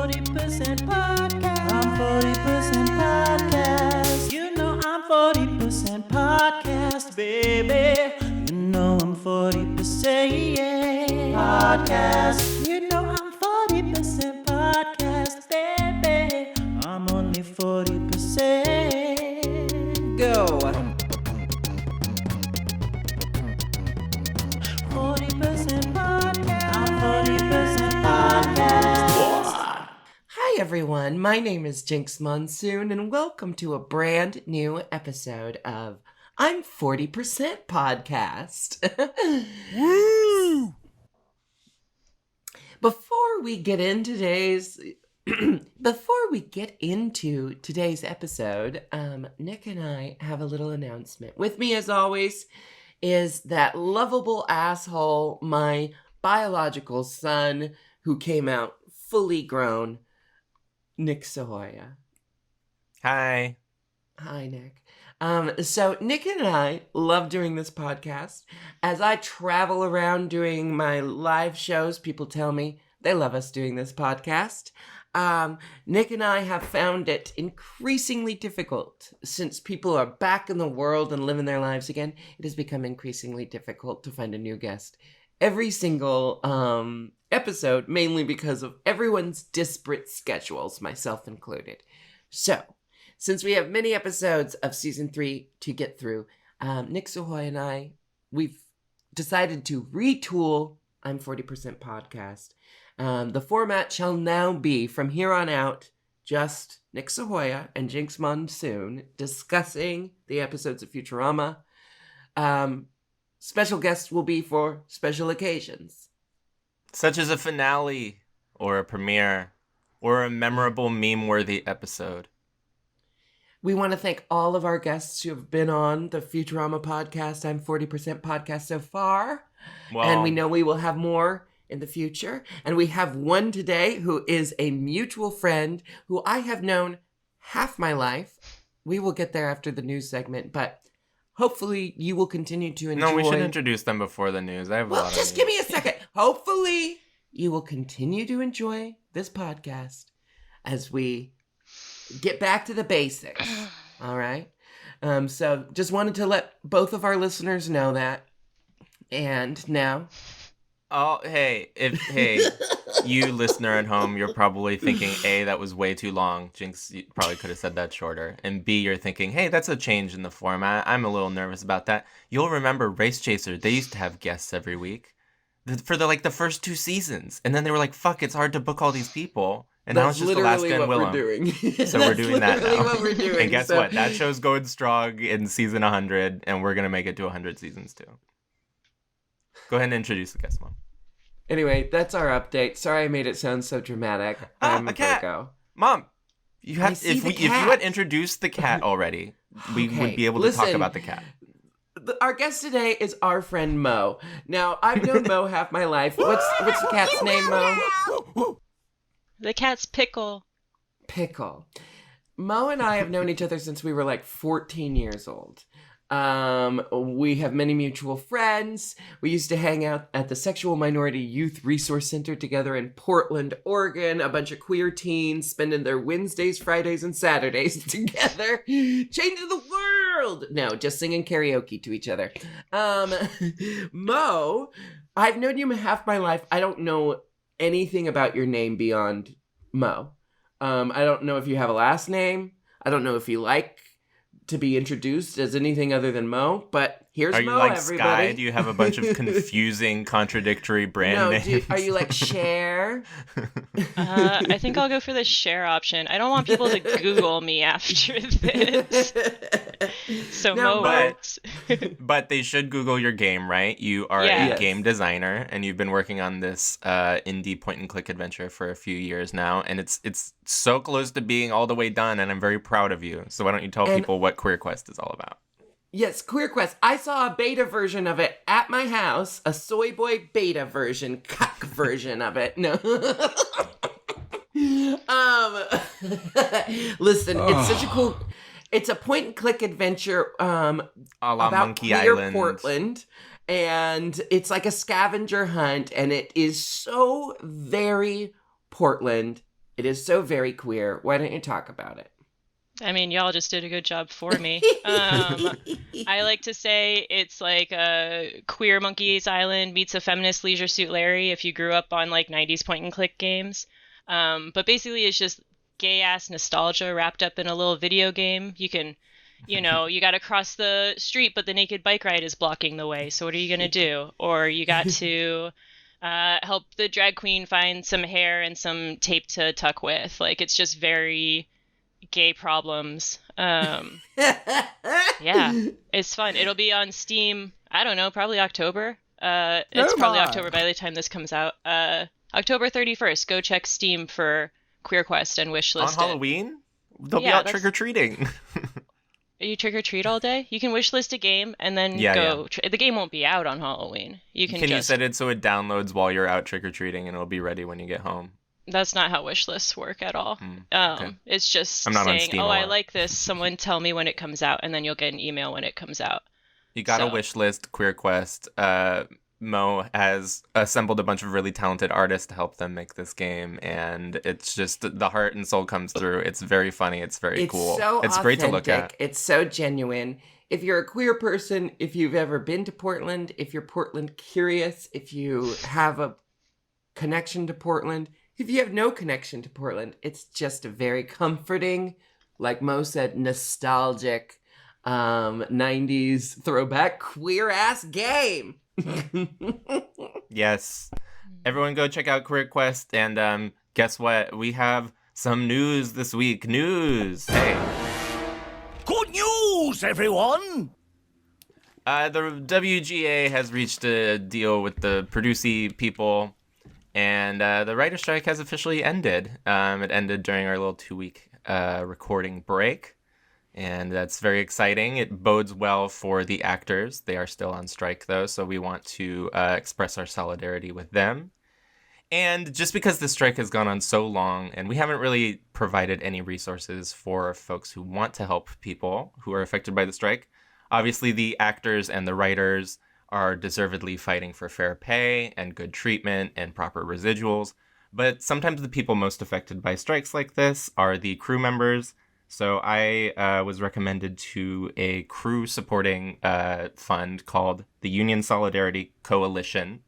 40% podcast. I'm 40% podcast. You know I'm 40% podcast, baby. You know I'm 40% podcast. You know I'm 40% podcast, baby. I'm only 40%. Go. 40% podcast. I'm 40% podcast. Hi everyone, my name is Jinkx Monsoon and welcome to a brand new episode of I'm 40% Podcast. Woo! Before we get into today's episode, Nick and I have a little announcement. With me as always is that lovable asshole, my biological son, who came out fully grown, Nick Sahoyah. Hi. Hi, Nick. So Nick and I love doing this podcast. As I travel around doing my live shows, people tell me they love us doing this podcast. Nick and I have found it increasingly difficult since people are back in the world and living their lives again. It has become increasingly difficult to find a new guest every single episode, mainly because of everyone's disparate schedules, myself included. So, since we have many episodes of season 3 to get through, Nick Sahoyah and we've decided to retool I'm 40% Podcast. The format shall now be, from here on out, just Nick Sahoyah and Jinkx Monsoon discussing the episodes of Futurama. Special guests will be for special occasions. Such as a finale, or a premiere, or a memorable meme-worthy episode. We want to thank all of our guests who have been on the Futurama podcast, I'm 40% Podcast so far. Well, And we know we will have more in the future. And we have one today who is a mutual friend who I have known half my life. We will get there after the news segment, but hopefully you will continue to enjoy. No, we should introduce them before the news. I have a lot of just give me a second. Hopefully you will continue to enjoy this podcast as we get back to the basics. All right. So just wanted to let both of our listeners know that. And now. Oh, hey, you listener at home, you're probably thinking, A, that was way too long. Jinkx, you probably could have said that shorter. And B, you're thinking, hey, that's a change in the format. I'm a little nervous about that. You'll remember Race Chaser, they used to have guests every week for the first 2 seasons. And then they were like, fuck, it's hard to book all these people. And now it's just Alaska and Willem. So we're doing that now. What we're doing. And guess what? That show's going strong in season 100, and we're going to make it to 100 seasons too. Go ahead and introduce the guest, Mom. Anyway, that's our update. Sorry I made it sound so dramatic. I'm a cat. Virgo. Mom, if you had introduced the cat already, we would be able to talk about the cat. Our guest today is our friend Mo. Now, I've known Mo half my life. What's the cat's name, Mo? The cat's Pickle. Pickle. Mo and I have known each other since we were like 14 years old. We have many mutual friends. We used to hang out at the Sexual Minority Youth Resource Center together in Portland, Oregon. A bunch of queer teens spending their Wednesdays, Fridays, and Saturdays together, changing the world. No, just singing karaoke to each other. Mo, I've known you half my life. I don't know anything about your name beyond Mo. I don't know if you have a last name. I don't know if you like to be introduced as anything other than Mo, but here's Mo, everybody. Are you like Sky? Do you have a bunch of confusing, contradictory brand names? Are you like Cher? I think I'll go for the Cher option. I don't want people to Google me after this. So Mo works. But they should Google your game, right? You are a game designer, and you've been working on this indie point-and-click adventure for a few years now, and it's so close to being all the way done, and I'm very proud of you. So why don't you tell people what Queer Quest is all about? Yes, Queer Quest. I saw a beta version of it at my house, a soy boy beta version, cuck version of it. No. Listen, it's such a cool. It's a point and click adventure a la about Monkey queer Island. Portland. And it's like a scavenger hunt, and it is so very Portland It is so very queer. Why don't you talk about it? I mean, y'all just did a good job for me. I like to say it's like a queer Monkey's Island meets a feminist Leisure Suit Larry if you grew up on like 90s point and click games. But basically it's just gay ass nostalgia wrapped up in a little video game. You can, you got to cross the street, but the naked bike ride is blocking the way. So what are you going to do? Or you got to help the drag queen find some hair and some tape to tuck with. Like, it's just very gay problems. Yeah, it's fun. It'll be on Steam, I don't know, probably October. It's probably October by the time this comes out. October 31st. Go check Steam for Queer Quest and wishlist on Halloween? They'll be out trick-or-treating. You trick-or-treat all day? You can wishlist a game and then go... the game won't be out on Halloween. You set it so it downloads while you're out trick-or-treating and it'll be ready when you get home? That's not how wish lists work at all. Okay. It's just saying, I like this. Someone tell me when it comes out, and then you'll get an email when it comes out. You got a wish list, Queer Quest. Mo has assembled a bunch of really talented artists to help them make this game, and it's just the heart and soul comes through. It's very funny. It's very cool. So it's great to look at. It's so genuine. If you're a queer person, if you've ever been to Portland, if you're Portland curious, if you have a connection to Portland, if you have no connection to Portland, it's just a very comforting, like Mo said, nostalgic, 90s throwback queer-ass game. Yes. Everyone go check out Queer Quest, and guess what? We have some news this week. News! Hey. Good news, everyone! The WGA has reached a deal with the Produce people, and the writer strike has officially ended. It ended during our little 2-week recording break, and that's very exciting. It bodes well for the actors. They are still on strike, though, so we want to express our solidarity with them. And just because the strike has gone on so long, and we haven't really provided any resources for folks who want to help people who are affected by the strike, obviously the actors and the writers are deservedly fighting for fair pay and good treatment and proper residuals. But sometimes the people most affected by strikes like this are the crew members. So I was recommended to a crew supporting fund called the Union Solidarity Coalition.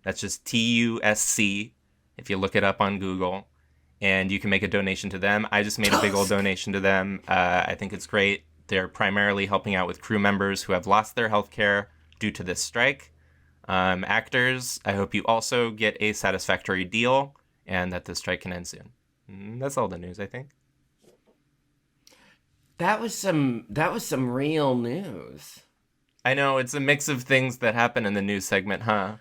That's just TUSC if you look it up on Google. And you can make a donation to them. I just made a big old donation to them. I think it's great. They're primarily helping out with crew members who have lost their health care due to this strike. Actors, I hope you also get a satisfactory deal and that the strike can end soon. That's all the news, I think. That was some real news. I know, it's a mix of things that happen in the news segment, huh?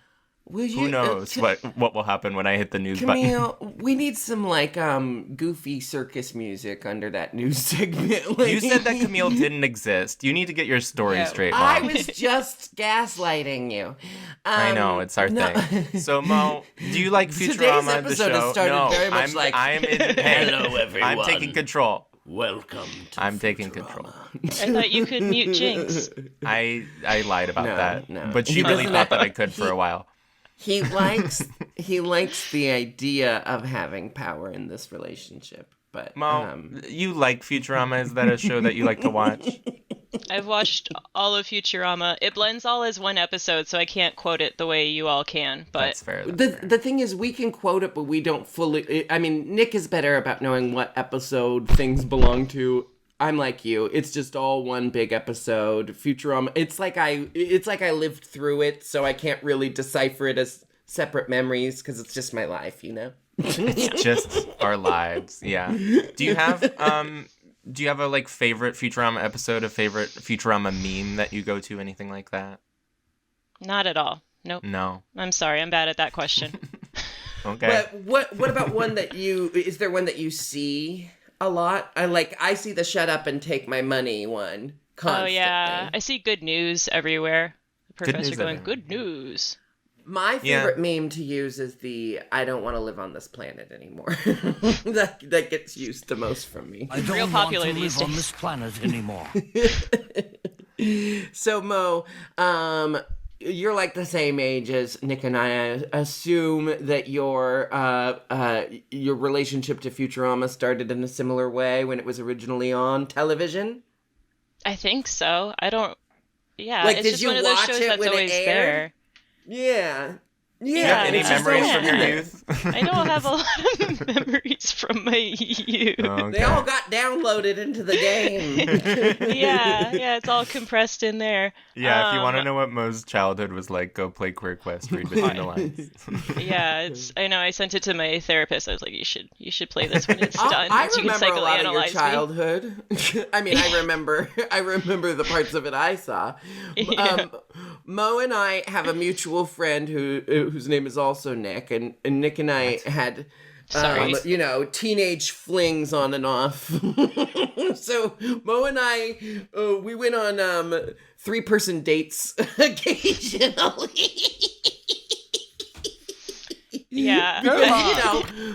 Who knows what will happen when I hit the news Camille, button? We need some goofy circus music under that news segment. You said that Camille didn't exist. You need to get your story straight, Mom. I was just gaslighting you. I know, it's our thing. So, Mo, do you like Futurama, the show? Has started very much hello, everyone. I'm taking control. Welcome to I'm taking control. I thought you could mute Jinkx. I lied about that. No. But she really thought that I could for a while. He likes the idea of having power in this relationship. But Mo, you like Futurama? Is that a show that you like to watch? I've watched all of Futurama. It blends all as one episode, so I can't quote it the way you all can. But that's fair. The thing is, we can quote it, but we don't fully. I mean, Nick is better about knowing what episode things belong to. I'm like you. It's just all one big episode. Futurama. It's like I lived through it, so I can't really decipher it as separate memories because it's just my life, you know. It's just our lives. Yeah. Do you have a favorite Futurama episode, a favorite Futurama meme that you go to, anything like that? Not at all. Nope. No. I'm sorry. I'm bad at that question. Okay. What about one that is there one that you see a lot? I see the shut up and take my money one constantly. Oh yeah. I see good news everywhere. The professor news going, everywhere. Good news. My favorite meme to use is the I don't want to live on this planet anymore. that gets used the most from me. I don't Real popular want to these live on days. this planet anymore. So Mo, you're like the same age as Nick and I assume that your relationship to Futurama started in a similar way when it was originally on television. I think so. I don't. Yeah, Like, it's did just you one of those watch shows it that's when it always aired? there. Yeah. Do you have any it's just memories like- from your youth? I don't have a lot of memories from my youth. Oh, okay. They all got downloaded into the game. Yeah, it's all compressed in there. Yeah, if you want to know what Mo's childhood was like, go play Queer Quest, read between the lines. Yeah, I know. I sent it to my therapist. I was like, you should play this when it's done. I so you can remember a lot of your psychoanalyze me. childhood. I mean, I remember the parts of it I saw. Yeah. Mo and I have a mutual friend whose name is also Nick, and Nick and I had, Sorry. teenage flings on and off. So Mo and I, we went on 3-person dates occasionally. Yeah.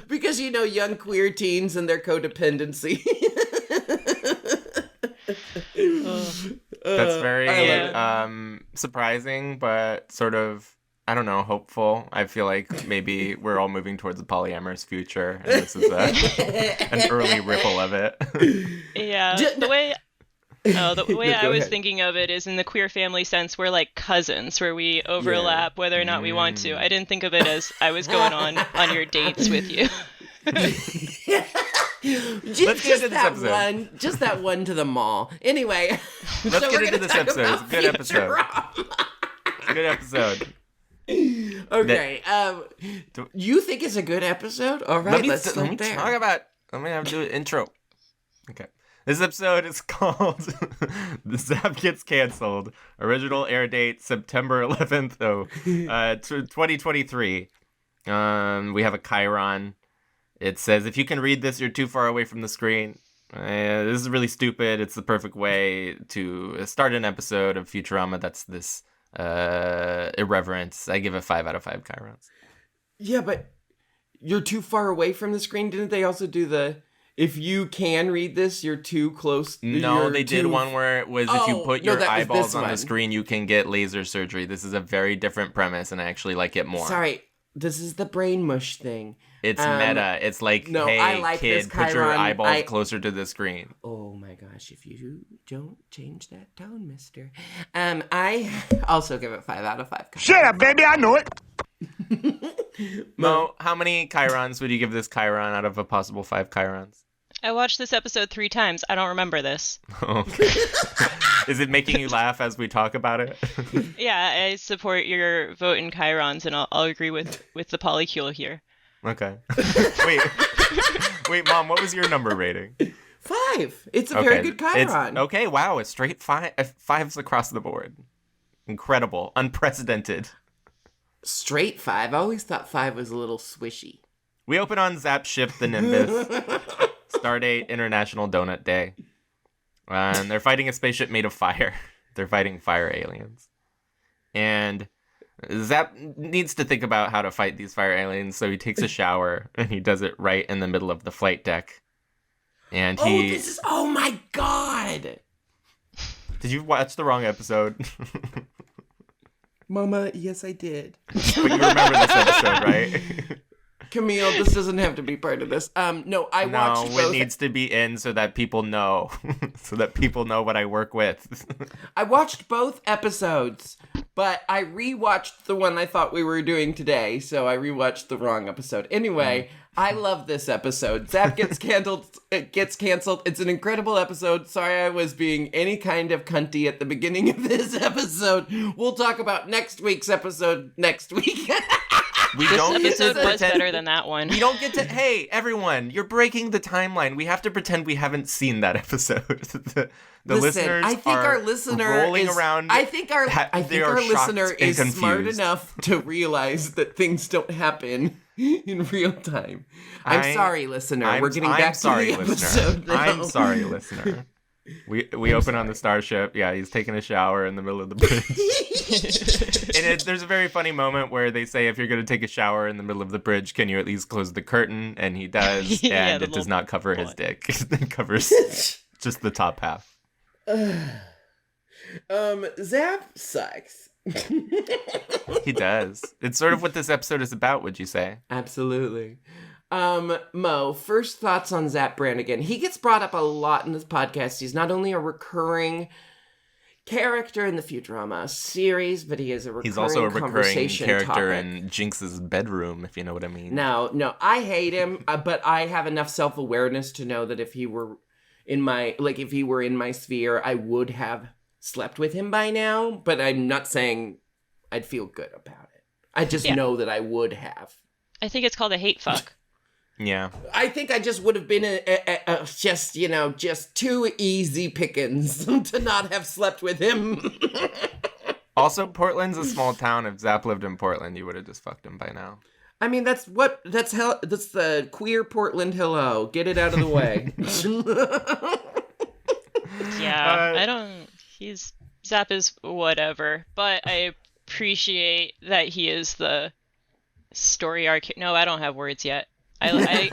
Because young queer teens and their codependency. That's very Yeah. surprising, but sort of, I don't know, hopeful. I feel like maybe we're all moving towards a polyamorous future, and this is an early ripple of it. Yeah. J- The way No, I go was ahead. thinking of it is in the queer family sense, we're like cousins, where we overlap whether or not we want to. I didn't think of it as I was going on your dates with you. Let's get into this episode. Just that one to the mall. Anyway, Let's so get we're into gonna this talk episode. It's a about good episode. Futurama. It's a good episode. Okay. You think it's a good episode? All right, let's let start me there. talk about. Let me have to do an intro. Okay. This episode is called "The Zapp Gets Canceled." Original air date September 11th, 2023. We have a Chiron. It says, if you can read this, you're too far away from the screen. This is really stupid. It's the perfect way to start an episode of Futurama that's this irreverence. I give it 5 out of 5 Chirons. Yeah, but you're too far away from the screen. Didn't they also do the? If you can read this, you're too close. No, you're they did too- one where it was if you Oh, put no, your that was eyeballs this on the one. screen, you can get laser surgery. This is a very different premise, and I actually like it more. Sorry, this is the brain mush thing. It's meta. It's like, no, hey, I like this, kid, put your Chiron. eyeballs closer to the screen. Oh my gosh, if you don't change that tone, mister. I also give it 5 out of 5. Shut up, baby, I know it. Mo, how many Chirons would you give this Chiron out of a possible 5 Chirons? I watched this episode 3 times. I don't remember this. Okay. Is it making you laugh as we talk about it? Yeah, I support your vote in Chirons, and I'll agree with the polycule here. Okay. Wait, Mom, what was your number rating? 5. It's a very good Chiron. Okay, wow, a straight 5. 5s across the board. Incredible. Unprecedented. Straight 5. I always thought 5 was a little swishy. We open on Zapp's ship, the Nimbus. Stardate International Donut Day. And they're fighting a spaceship made of fire. They're fighting fire aliens. And Zapp needs to think about how to fight these fire aliens, so he takes a shower, and he does it right in the middle of the flight deck. And he... Oh my god! Did you watch the wrong episode? Mama, yes I did. But you remember this episode, right? Camille, this doesn't have to be part of this. No, I watched No, both. it needs to be in so that people know. So that people know what I work with. I watched both episodes, but I rewatched the one I thought we were doing today, so I rewatched the wrong episode. Anyway, I love this episode. Zapp Gets Canceled. It gets canceled. It's an incredible episode. Sorry I was being any kind of cunty at the beginning of this episode. We'll talk about next week's episode next week. We This don't get episode to was pretend. better than that one. We don't get to. Hey, everyone, you're breaking the timeline. We have to pretend we haven't seen that episode. the Listen, listeners I think are our listener rolling is, around. I think our they are shocked listener and is smart confused. enough to realize that things don't happen in real time. I'm sorry, listener. We're getting back to the episode now. I'm sorry, listener. We open on the starship. Yeah, he's taking a shower in the middle of the bridge. And there's a very funny moment where they say, if you're going to take a shower in the middle of the bridge, can you at least close the curtain? And he does, Yeah, and the it does little not cover his bullet. dick. It covers just the top half. Zapp sucks. He does. It's sort of what this episode is about, would you say? Absolutely. Mo, first thoughts on Zapp Brannigan. He gets brought up a lot in this podcast. He's not only a recurring character in the Futurama series, but he is a recurring He's also a recurring conversation character topic. in Jinkx's bedroom, if you know what I mean. No, I hate him, but I have enough self-awareness to know that if he were in my sphere, I would have slept with him by now, but I'm not saying I'd feel good about it. I just know that I would have. I think it's called a hate fuck. Yeah. I think I just would have been just too easy pickings to not have slept with him. Also, Portland's a small town. If Zapp lived in Portland, you would have just fucked him by now. I mean, that's the queer Portland hello. Get it out of the way. Yeah, Zapp is whatever, but I appreciate that he is the story arc. No, I don't have words yet. The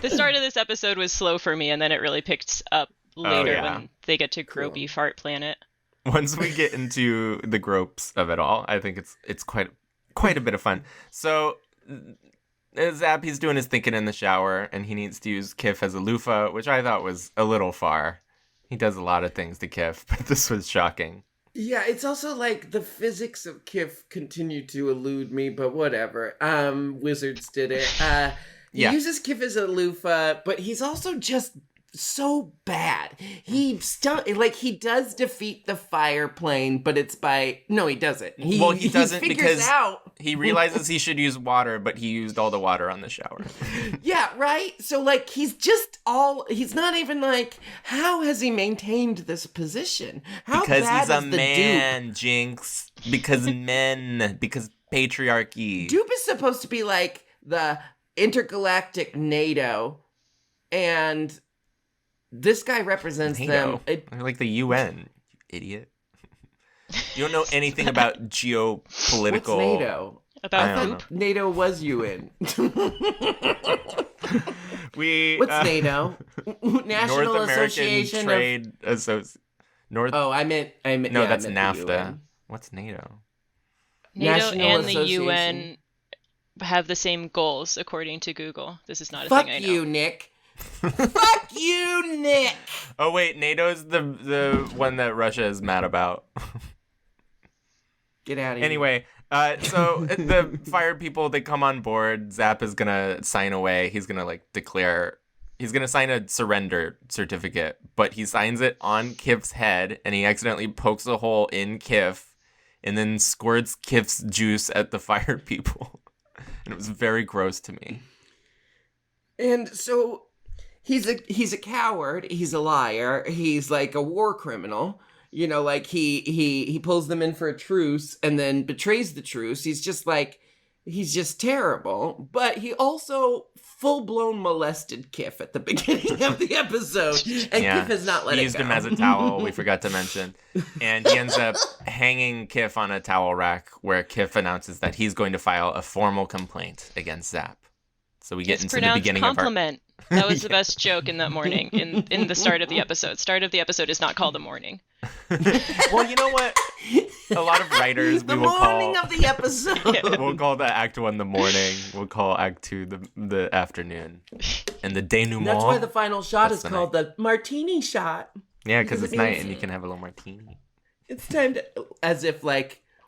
start of this episode was slow for me, and then it really picked up later when they get to Gropey Fart Planet. Once we get into the gropes of it all, I think it's quite a bit of fun. So Zapp, he's doing his thinking in the shower, and he needs to use Kif as a loofah, which I thought was a little far. He does a lot of things to Kif, but this was shocking. Yeah, it's also like the physics of Kif continue to elude me, but whatever. Wizards did it. He uses Kif as a loofah, but he's also just so bad. He does defeat the fire plane, but it's by... No, he doesn't. He doesn't because out. He realizes he should use water, but he used all the water on the shower. Yeah, right? So, he's not even how has he maintained this position? Because bad he's a is the man, Dupe? Jinkx. Because men. Because patriarchy. Dupe is supposed to be the intergalactic NATO, and this guy represents NATO. them. Like the UN, you idiot. You don't know anything about geopolitical... What's NATO? About I who? don't know. NATO was UN. What's NATO? National North Association American Trade Association. Oh, I meant. No, yeah, that's I meant the NAFTA. UN. What's NATO? NATO National and the Association. UN have the same goals, according to Google. This is not a Fuck thing I know. you, Nick. Fuck you, Nick. Oh wait, NATO's the one that Russia is mad about. Get out of here. Anyway, so the fired people, they come on board. Zapp is gonna sign away. He's gonna declare. He's gonna sign a surrender certificate, but he signs it on Kif's head, and he accidentally pokes a hole in Kif, and then squirts Kif's juice at the fired people. And it was very gross to me. And so he's a coward. He's a liar. He's a war criminal. You know, he pulls them in for a truce and then betrays the truce. He's just terrible. But he also full-blown molested Kif at the beginning of the episode. And Kif has not let it go. He used him as a towel, we forgot to mention. And he ends up hanging Kif on a towel rack where Kif announces that he's going to file a formal complaint against Zapp. So we get into the beginning compliment. of our... That was the best joke in that morning, in the start of the episode. Start of the episode is not called a morning. Well, you know what? A lot of writers the morning of the episode. We'll call the Act 1 the morning. We'll call Act 2 the afternoon. And the denouement. That's why the final shot That's is the called the martini shot. Yeah, because it's night means- and you can have a little martini. It's time to... As if,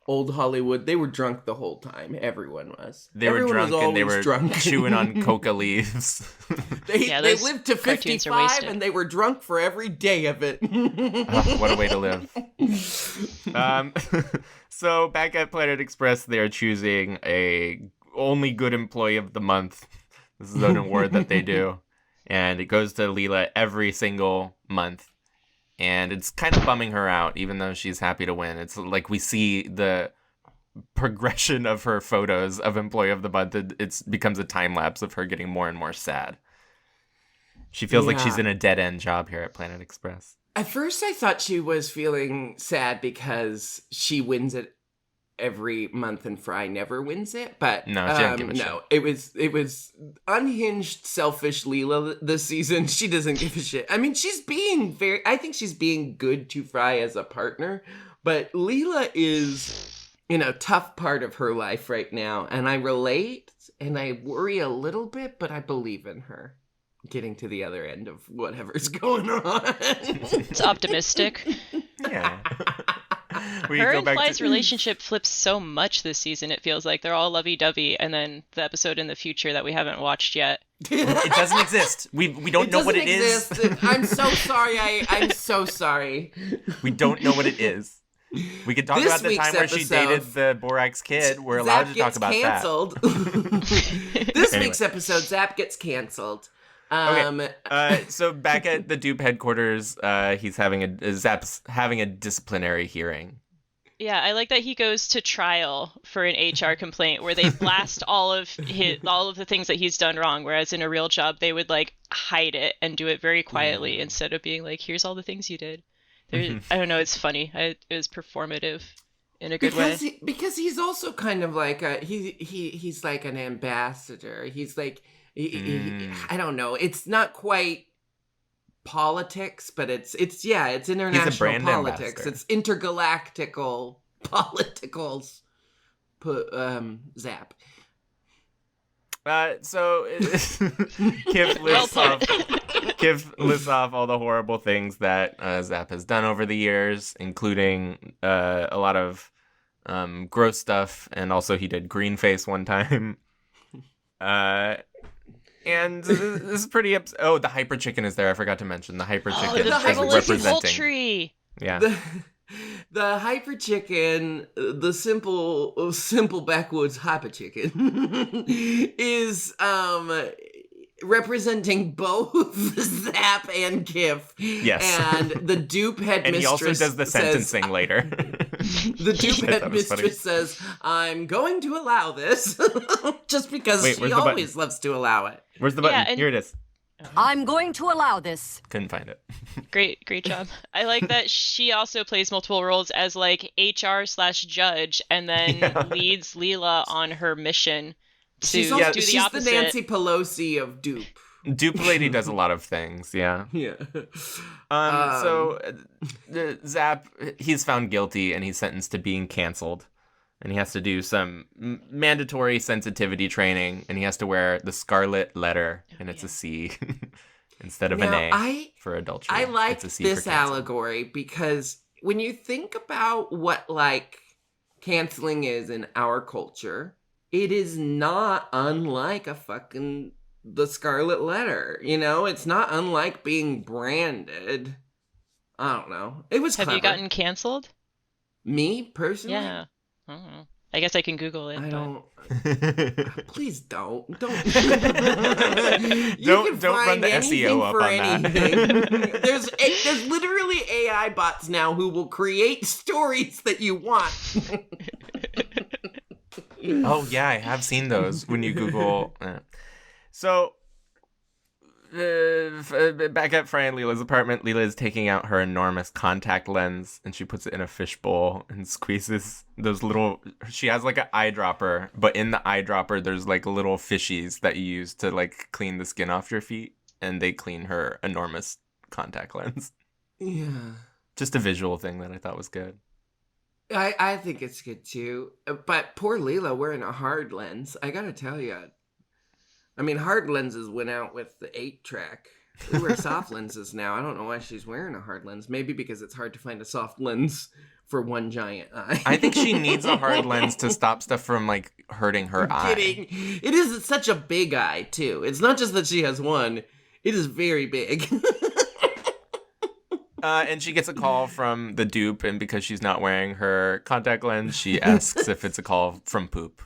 old Hollywood, they were drunk the whole time. Everyone was. Everyone was drunk and they were drunk. chewing on coca leaves. They those lived to cartoons are 55 wasted. and they were drunk for every day of it. Oh, what a way to live. So back at Planet Express, they're choosing a only good employee of the month. This is an award that they do. And it goes to Leela every single month. And it's kind of bumming her out, even though she's happy to win. It's like we see the progression of her photos of Employee of the Month. It becomes a time lapse of her getting more and more sad. She feels like she's in a dead-end job here at Planet Express. At first, I thought she was feeling sad because she wins it every month and Fry never wins it. But No, she didn't give a shit. It was unhinged, selfish Leela this season. She doesn't give a shit. I mean, I think she's being good to Fry as a partner, But Leela is in a tough part of her life right now, and I relate and I worry a little bit, but I believe in her getting to the other end of whatever's going on. It's optimistic. Yeah. We Her go and back Fly's to relationship flips so much this season. It feels like they're all lovey-dovey, and then the episode in the future that we haven't watched yet. it doesn't exist. We don't know what it is. I'm so sorry. I'm so sorry. We don't know what it is. We could talk This about the week's time where she episode, dated the Borax kid. We're allowed Zapp to talk Gets about Canceled. This Anyway. week's episode, Zapp Gets Canceled. So back at the Dupe headquarters, Zapp's having a disciplinary hearing. Yeah, I like that he goes to trial for an HR complaint where they blast all of the things that he's done wrong, whereas in a real job they would like hide it and do it very quietly instead of being like, "Here's all the things you did." I don't know. It's funny. It was performative in a good way. Because he's also kind of like he's like an ambassador. He's like I don't know. It's not quite politics, but it's international brand politics. ambassador. It's intergalactical politicals. Zapp. So Kif lists off all the horrible things that Zapp has done over the years, including a lot of gross stuff, and also he did green face one time. And this is pretty the hyper chicken is there. I forgot to mention the hyper chicken The is privileged representing. poultry. Yeah. The hyper chicken, the simple backwoods hyper chicken, is representing both Zapp and Kif. Yes. And the dupe headmistress. And he also does the sentencing later. The dupe headmistress says, "I'm going to allow this," just because she always loves to allow it. Where's the button? Yeah, and- Here it is. I'm going to allow this. Couldn't find it. Great job. I like that she also plays multiple roles as like HR/judge, and then leads Leela on her mission to She's do the she's opposite. the Nancy Pelosi of dupe. Dupe Lady does a lot of things, yeah. Yeah. So Zapp, he's found guilty and he's sentenced to being canceled. And he has to do some mandatory sensitivity training, and he has to wear the scarlet letter, and it's a C instead of an A for adultery. I like it's a C this for cancel. allegory because when you think about what like canceling is in our culture, it is not unlike the scarlet letter. You know, it's not unlike being branded. I don't know. It was Have clever. you gotten canceled? Me personally? Yeah. I don't know. I guess I can Google it. I but- don't. Please don't. Don't. Don't run the SEO up on that. There's literally AI bots now who will create stories that you want. Oh, yeah, I have seen those when you Google. So, back at Fry and Leela's apartment, Leela is taking out her enormous contact lens, and she puts it in a fishbowl and squeezes those little... She has like an eyedropper, but in the eyedropper, there's like little fishies that you use to like clean the skin off your feet, and they clean her enormous contact lens. Yeah. Just a visual thing that I thought was good. I think it's good too. But poor Leela wearing a hard lens. I gotta tell you. I mean, hard lenses went out with the 8-track. We wear soft lenses now. I don't know why she's wearing a hard lens. Maybe because it's hard to find a soft lens for one giant eye. I think she needs a hard lens to stop stuff from like hurting her eye. Kidding. It is such a big eye too. It's not just that she has one. It is very big. And she gets a call from the dupe, and because she's not wearing her contact lens, she asks if it's a call from Poop.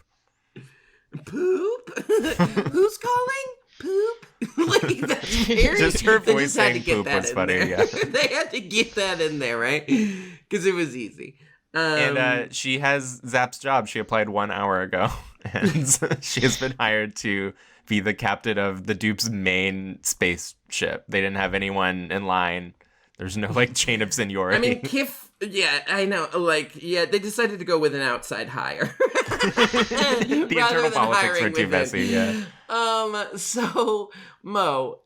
Poop? Who's calling? Poop? Like, that's very... Just her they voice just had to saying get poop that was in funny, there. yeah. They had to get that in there, right? Because it was easy. And she has Zapp's job. She applied 1 hour ago, and she has been hired to be the captain of the dupe's main spaceship. They didn't have anyone in line. There's no, like, chain of seniority. I mean, Kif... Yeah, I know. Like, yeah, they decided to go with an outside hire. The internal politics were too messy, yeah. So, Mo,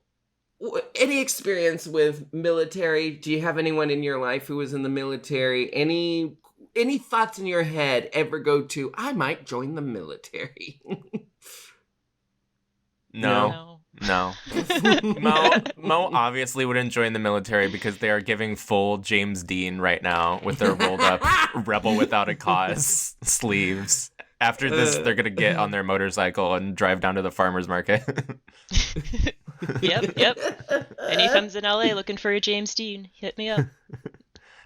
any experience with military? Do you have anyone in your life who was in the military? Any any thoughts in your head ever go to, I might join the military? No. Mo obviously wouldn't join the military because they are giving full James Dean right now with their rolled up Rebel Without a Cause sleeves. After this, they're going to get on their motorcycle and drive down to the farmer's market. Yep. Any femmes in LA looking for a James Dean, hit me up.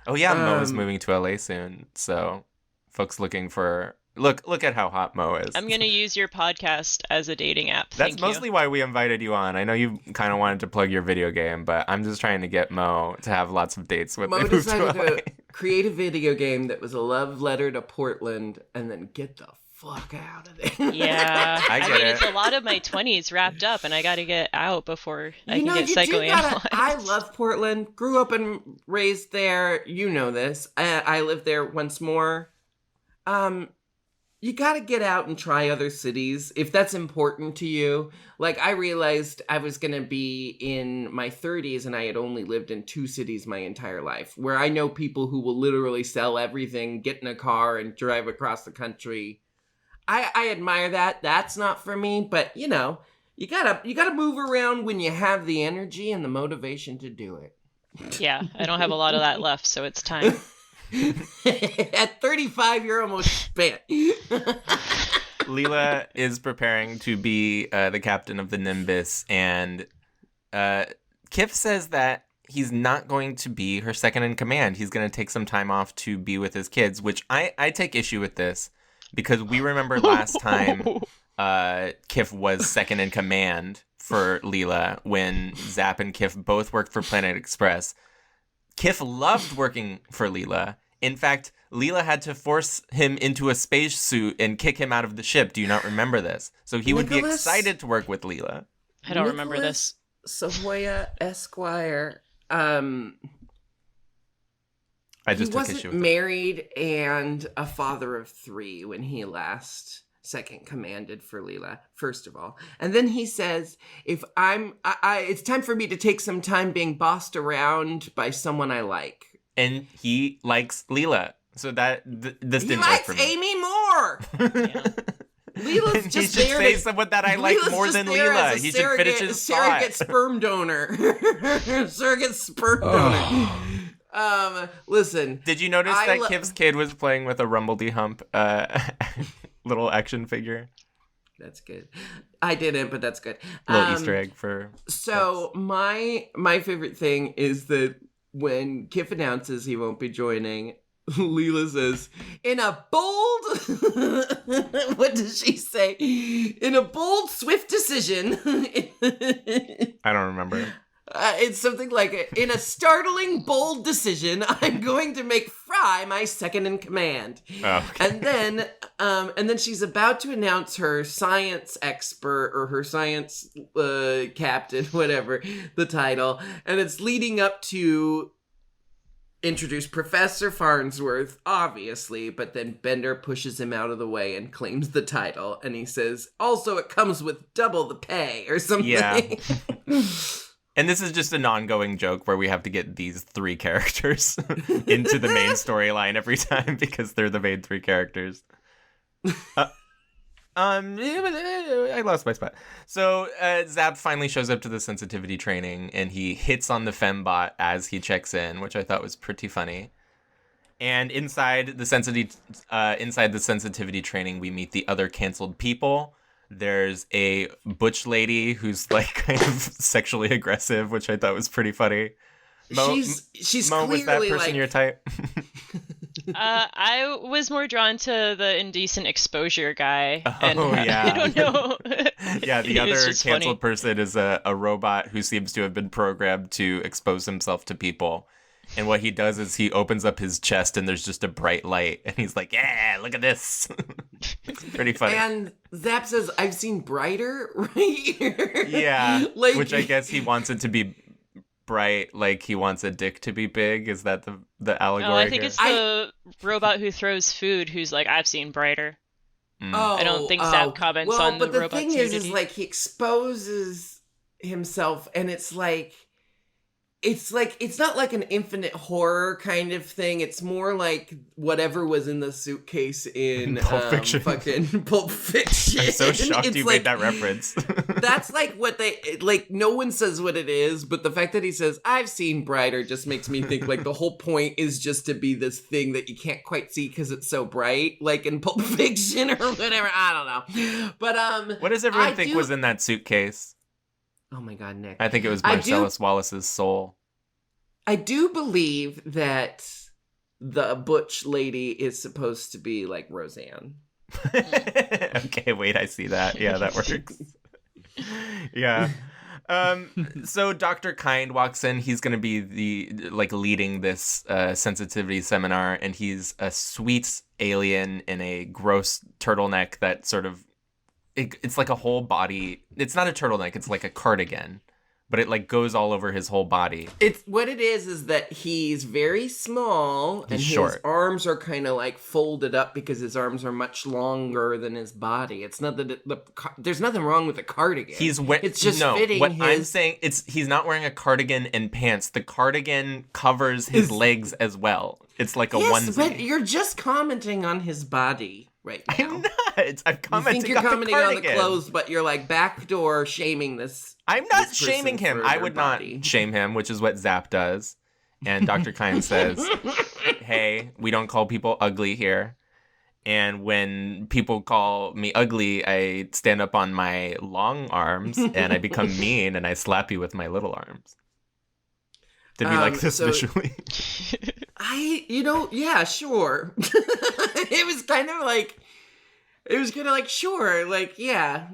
Oh yeah, Mo is moving to LA soon. So folks looking for... Look at how hot Mo is. I'm going to use your podcast as a dating app. That's mostly why we invited you on. I know you kind of wanted to plug your video game, but I'm just trying to get Mo to have lots of dates with Mo me. decided to create a video game that was a love letter to Portland and then get the fuck out of there. Yeah. I mean, it. it's a lot of my 20s wrapped up, and I got to get out before I can get psychoanalyzed. I love Portland. Grew up and raised there. You know this. I lived there once more. You gotta get out and try other cities if that's important to you. Like, I realized I was gonna be in my 30s and I had only lived in 2 cities my entire life, where I know people who will literally sell everything, get in a car, and drive across the country. I admire that. That's not for me, but, you know, you gotta move around when you have the energy and the motivation to do it. Yeah, I don't have a lot of that left, so it's time. At 35, you're almost spent. Leela is preparing to be the captain of the Nimbus, and Kif says that he's not going to be her second in command. He's going to take some time off to be with his kids, which I take issue with this, because we remember last time Kif was second in command for Leela when Zapp and Kif both worked for Planet Express. Kif loved working for Leela. In fact, Leela had to force him into a spacesuit and kick him out of the ship. Do you not remember this? So he would be excited to work with Leela. I don't remember this. Sahoyah Esquire. I just took issue with it. He wasn't married and a father of 3 when he last second commanded for Leela, first of all. And then he says, if it's time for me to take some time being bossed around by someone I like. And he likes Leela. So that this didn't work for me. He likes Amy more! Leela's just he should say someone that I like more than Leela. He should finish his thought. Surrogate sperm donor. Surrogate sperm donor. Listen. Did you notice that Kif's kid was playing with a Rumbledy Hump little action figure? That's good. I didn't, but that's good. Little Easter egg for... So my favorite thing is that when Kif announces he won't be joining, Leela says, in a bold... what does she say? In a bold, swift decision... I don't remember. It's something like, in a startling, bold decision, I'm going to make Fry my second in command. Oh, okay. And then she's about to announce her science expert or her science captain, whatever the title. And it's leading up to introduce Professor Farnsworth, obviously, but then Bender pushes him out of the way and claims the title. And he says, also, it comes with double the pay or something. Yeah. And this is just an ongoing joke where we have to get these 3 characters into the main storyline every time because they're the main 3 characters. I lost my spot. So Zapp finally shows up to the sensitivity training and he hits on the fembot as he checks in, which I thought was pretty funny. And inside the sensitivity training, we meet the other canceled people. There's a butch lady who's like kind of sexually aggressive, which I thought was pretty funny. She's Mo, was that person your type? I was more drawn to the indecent exposure guy. Yeah. I don't know. Yeah, the other canceled person is a robot who seems to have been programmed to expose himself to people. And what he does is he opens up his chest and there's just a bright light. And he's like, yeah, look at this. It's pretty funny. And Zapp says, I've seen brighter right here. Yeah, which I guess he wants it to be bright, like he wants a dick to be big. Is that the allegory? Oh, I think it's the robot who throws food who's like, I've seen brighter. I don't think Zapp comments on the robot's nudity. But the thing is like he exposes himself and it's like, it's like, it's not like an infinite horror kind of thing. It's more like whatever was in the suitcase in Pulp Fiction. fucking Pulp Fiction. I'm so shocked It's you like, made that reference. That's like what like no one says what it is, but the fact that he says, I've seen brighter just makes me think like the whole point is just to be this thing that you can't quite see because it's so bright, like in Pulp Fiction or whatever. I don't know. But What does everyone think was in that suitcase? Oh my God, Nick. I think it was Marcellus Wallace's soul. I do believe that the butch lady is supposed to be like Roseanne. Okay, wait, I see that. Yeah, that works. Yeah. So Dr. Kind walks in. He's going to be leading this sensitivity seminar, and he's a sweet alien in a gross turtleneck that sort of, it's like a whole body. It's not a turtleneck. It's like a cardigan, but it like goes all over his whole body. It's what it is that he's very small and short. His arms are kind of like folded up because his arms are much longer than his body. It's not that there's nothing wrong with the cardigan. It's just fitting what his... I'm saying, he's not wearing a cardigan and pants. The cardigan covers his legs as well. It's like a onesie. But you're just commenting on his body right now. I'm not. I'm commenting. You think you're on commenting the on the cardigan. clothes, but you're like backdoor shaming this. I'm not this person shaming him. for I their would body. not shame him, which is what Zapp does. And Dr. Kind says, hey, we don't call people ugly here. And when people call me ugly, I stand up on my long arms and I become mean and I slap you with my little arms. Did we like this visually? Yeah, sure. It was kind of like, sure, like, yeah.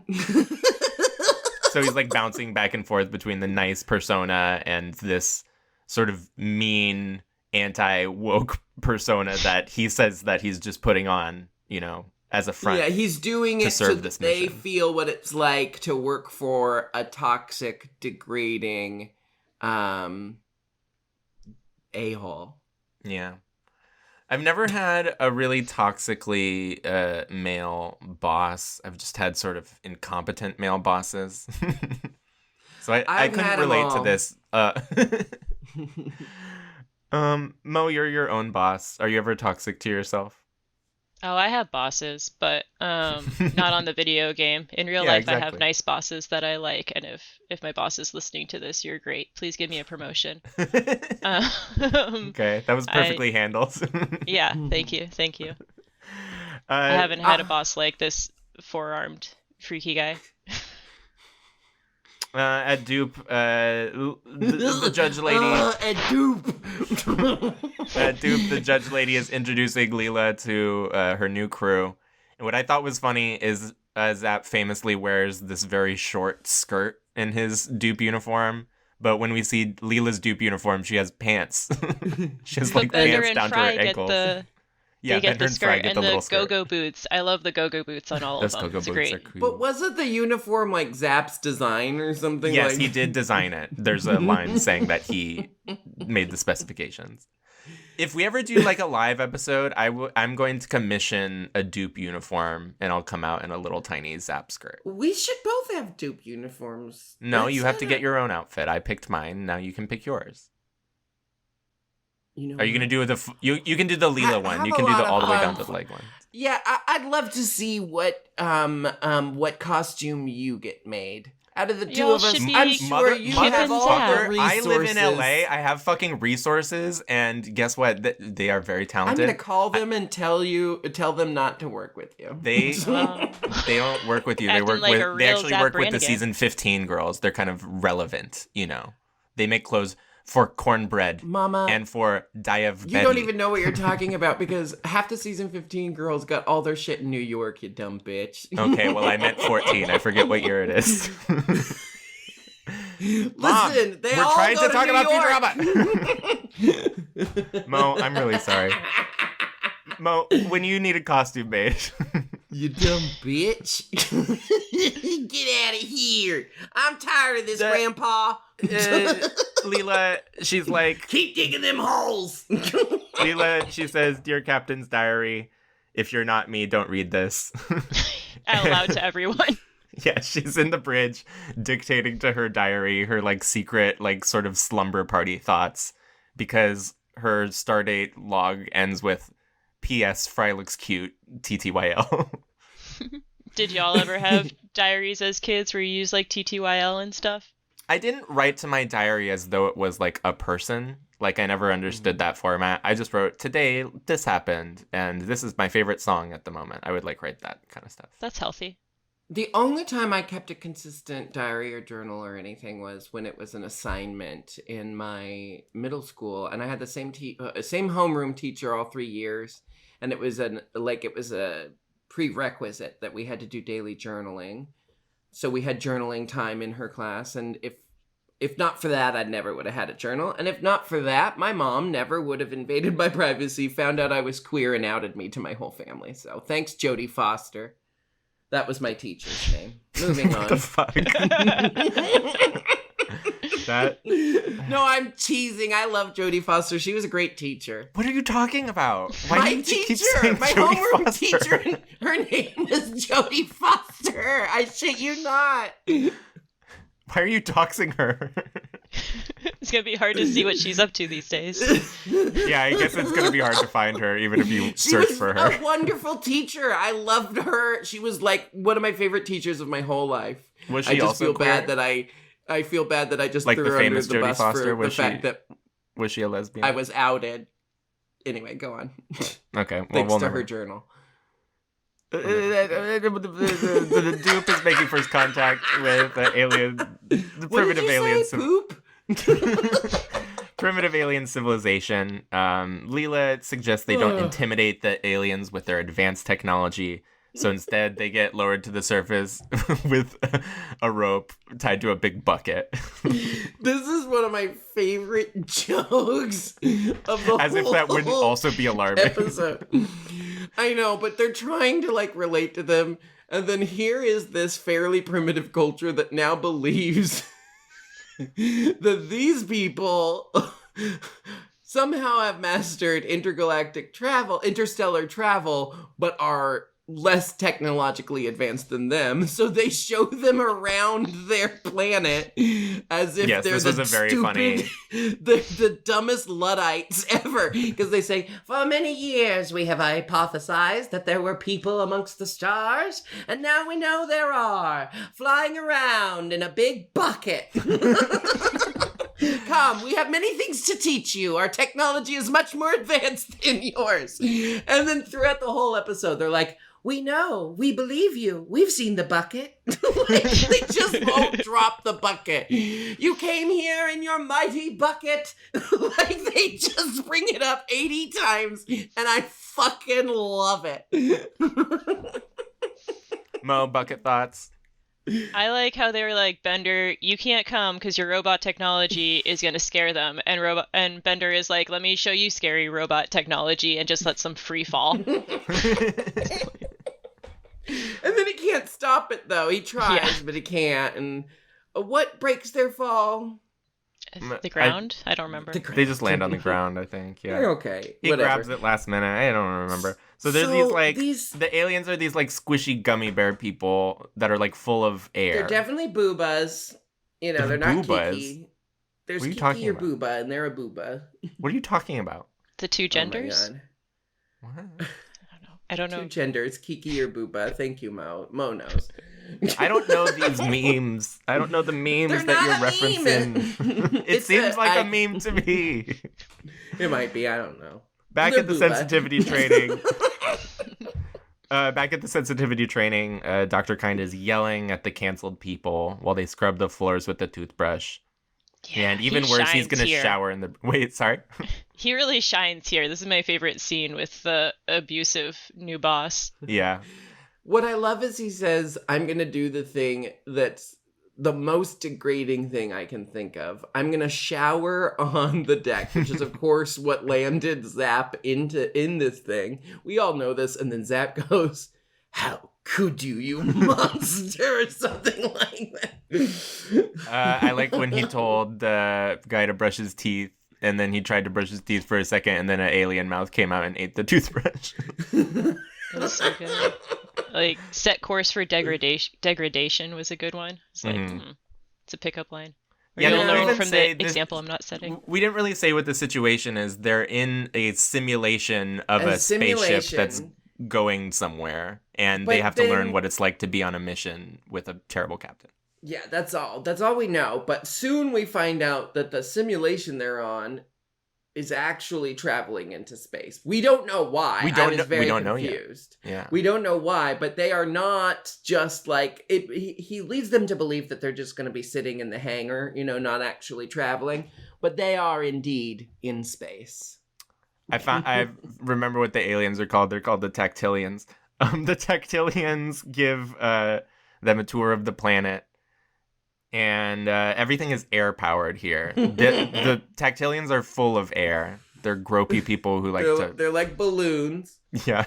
So he's like bouncing back and forth between the nice persona and this sort of mean anti-woke persona that he says that he's just putting on, as a front. Yeah, he's doing it so this that they mission. feel what it's like to work for a toxic, degrading a-hole. Yeah. I've never had a really toxically male boss. I've just had sort of incompetent male bosses. So I couldn't relate to this. Mo, you're your own boss. Are you ever toxic to yourself? Oh, I have bosses, but not on the video game. In real life, I have nice bosses that I like, and if my boss is listening to this, you're great. Please give me a promotion. Okay, that was perfectly handled. Yeah, thank you. I haven't had a boss like this four-armed freaky guy. At DOOP, the judge lady. At DOOP. At DOOP, the judge lady is introducing Leela to her new crew. And what I thought was funny is Zapp famously wears this very short skirt in his DOOP uniform. But when we see Leela's DOOP uniform, she has pants. She has like pants down to her ankles. They get the skirt get and the skirt. go-go boots. I love the go-go boots on all of them. Go-go It's boots great. are cool. But wasn't the uniform like Zapp's design or something? Yes, like... he did design it. There's a line saying that he made the specifications. If we ever do like a live episode, I'm going to commission a DOOP uniform and I'll come out in a little tiny Zapp skirt. We should both have DOOP uniforms. No, you have to get your own outfit. I picked mine. Now you can pick yours. Are you going to do you can do the Leela one. You can do all the way down to the leg one. Yeah, I'd love to see what costume you get made. Out of the two Y'all of us, should be I'm sure you have all the Motherfucker, resources. I live in LA. I have fucking resources, and guess what? They are very I'm talented. gonna call them and tell them not to work with you. They don't work with you. They Acting work like a with. They real actually Zapp work with the Brannigan. season 15 girls. They're kind of relevant, They make clothes for cornbread, Mama, and for Dayav. You don't even know what you're talking about because half the season 15 girls got all their shit in New York, you dumb bitch. Okay, well I meant 14. I forget what year it is. Listen, they we're all trying go to talk New about York. Futurama. Mo, I'm really sorry. Mo, when you need a costume made. You dumb bitch. Get out of here. I'm tired of this, Grandpa. Leela, she's like... Keep digging them holes. Leela, she says, Dear Captain's Diary, if you're not me, don't read this. Out loud to everyone. Yeah, she's in the bridge dictating to her diary her like secret like sort of slumber party thoughts because her stardate log ends with P.S. Fry looks cute, TTYL. Did y'all ever have diaries as kids where you use like TTYL and stuff? I didn't write to my diary as though it was like a person. Like I never understood that format. I just wrote, today this happened and this is my favorite song at the moment. I would like write that kind of stuff. That's healthy. The only time I kept a consistent diary or journal or anything was when it was an assignment in my middle school, and I had the same same homeroom teacher all 3 years, and it was a prerequisite that we had to do daily journaling. So we had journaling time in her class, and if not for that, I never would have had a journal, and if not for that, my mom never would have invaded my privacy, found out I was queer, and outed me to my whole family. So thanks, Jodie Foster. That was my teacher's name. Moving on. What the fuck? That... No, I'm teasing. I love Jodie Foster. She was a great teacher. What are you talking about? Why My do you keep teacher, saying my Jodie homeroom Foster? teacher, her name was Jodie Foster. I shit you not. Why are you doxing her? It's going to be hard to see what she's up to these days. Yeah, I guess it's going to be hard to find her, even if you She search was for her. a wonderful teacher. I loved her. She was like one of my favorite teachers of my whole life. Was she I just also feel queer? bad that I feel bad that I just Like threw the her under famous the Jodie bus Foster? for Was the fact that Was she a lesbian? I was outed. Anyway, go on. Okay, well, Thanks we'll to never... her journal. The DOOP is making first contact with alien, the primitive alien, Poop? primitive alien civilization. Leela suggests they don't intimidate the aliens with their advanced technology, so instead they get lowered to the surface with a rope tied to a big bucket. This is one of my favorite jokes of the As if that wouldn't whole also be alarming. episode. I know, but they're trying to like relate to them, and then here is this fairly primitive culture that now believes that these people somehow have mastered interstellar travel, but are less technologically advanced than them, so they show them around their planet as if they're this the was a very funny... the dumbest Luddites ever, because they say, for many years we have hypothesized that there were people amongst the stars, and now we know there are, flying around in a big bucket. Come, we have many things to teach you. Our technology is much more advanced than yours. And then throughout the whole episode, they're like, we know, we believe you. We've seen the bucket. Like, they just won't drop the bucket. You came here in your mighty bucket. Like, they just bring it up 80 times, and I fucking love it. Mo, bucket thoughts? I like how they were like, Bender, you can't come because your robot technology is going to scare them. And Bender is like, let me show you scary robot technology, and just lets them free fall. And then he can't stop it, though. He tries, but he can't. And what breaks their fall? The ground? I don't remember. They just land on the ground, I think. Yeah. They're okay. He Whatever. grabs it last minute. I don't remember. So there's the aliens are these like squishy gummy bear people that are like full of air. They're definitely boobas. You know, they're not Boobas? Kiki. There's What are you Kiki talking or about? booba, and they're a booba. What are you talking about? The two genders? Oh my God. What? I don't know. Two genders, Kiki or booba. Thank you, Mo. Mo knows. I don't know these memes. I don't know the memes They're that you're not a meme. referencing. It It's seems like a I- meme to me. It might be. I don't know. Back They're at the booba. sensitivity training. Back at the sensitivity training, Dr. Kind is yelling at the canceled people while they scrub the floors with the toothbrush. Yeah, And even he worse, he's shines going to here. shower in the... Wait, sorry? He really shines here. This is my favorite scene with the abusive new boss. Yeah. What I love is he says, I'm going to do the thing that's the most degrading thing I can think of. I'm going to shower on the deck, which is, of course, what landed Zapp in this thing. We all know this. And then Zapp goes, how could you monster, or something like that. I like when he told the guy to brush his teeth, and then he tried to brush his teeth for a second, and then an alien mouth came out and ate the toothbrush. It was so good. Like, set course for degradation was a good one. It's like, it's a pickup line. Yeah, You'll they learn even from say the example I'm not setting. We didn't really say what the situation is. They're in a simulation of a spaceship simulation. that's going somewhere, and But they have to learn then- what it's like to be on a mission with a terrible captain. Yeah, that's all. That's all we know. But soon we find out that the simulation they're on is actually traveling into space. We don't know why. We don't I was know- very we don't know yet. confused. Yeah. We don't know why, but they are not just like it. He leads them to believe that they're just going to be sitting in the hangar, not actually traveling. But they are indeed in space. I remember what the aliens are called. They're called the Tactilians. The Tactilians give them a tour of the planet, and everything is air powered here. The Tactilians are full of air. They're gropey people who like They're like balloons. Yeah.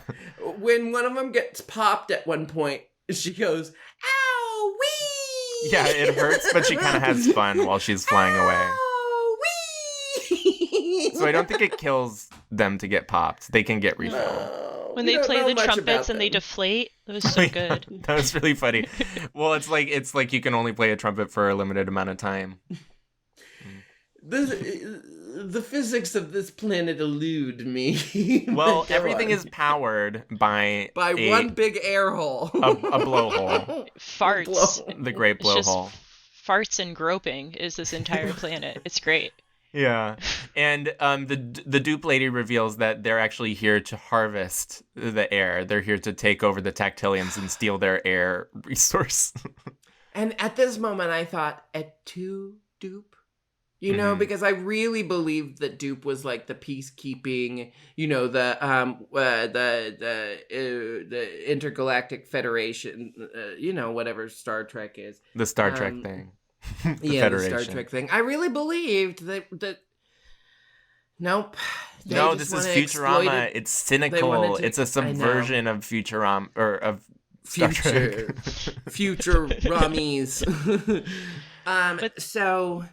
When one of them gets popped at one point, she goes, "Ow, wee!" Yeah, it hurts, but she kind of has fun while she's flying away. Ow, wee! So I don't think it kills them to get popped. They can get refilled. Oh, When we they don't play know the much trumpets about and they them. deflate, it was so good. That was really funny. Well, it's like you can only play a trumpet for a limited amount of time. The physics of this planet elude me. Well, Go everything on. is powered by one big air hole. a blowhole, Farts. the great It's just blowhole. farts and groping is this entire planet. It's great. Yeah, and the dupe lady reveals that they're actually here to harvest the air. They're here to take over the Tactilians and steal their air resource. And at this moment, I thought, "Et tu, dupe?" Because I really believed that dupe was like the peacekeeping, the intergalactic federation, whatever Star Trek is. The Star Trek thing. The Yeah, the Federation. Star Trek thing. I really believed that. Nope. They No, just this is wanna exploit Futurama. it. It's wanted cynical. to- It's a I know. subversion of Futurama or of Star Trek. Future Ramis. So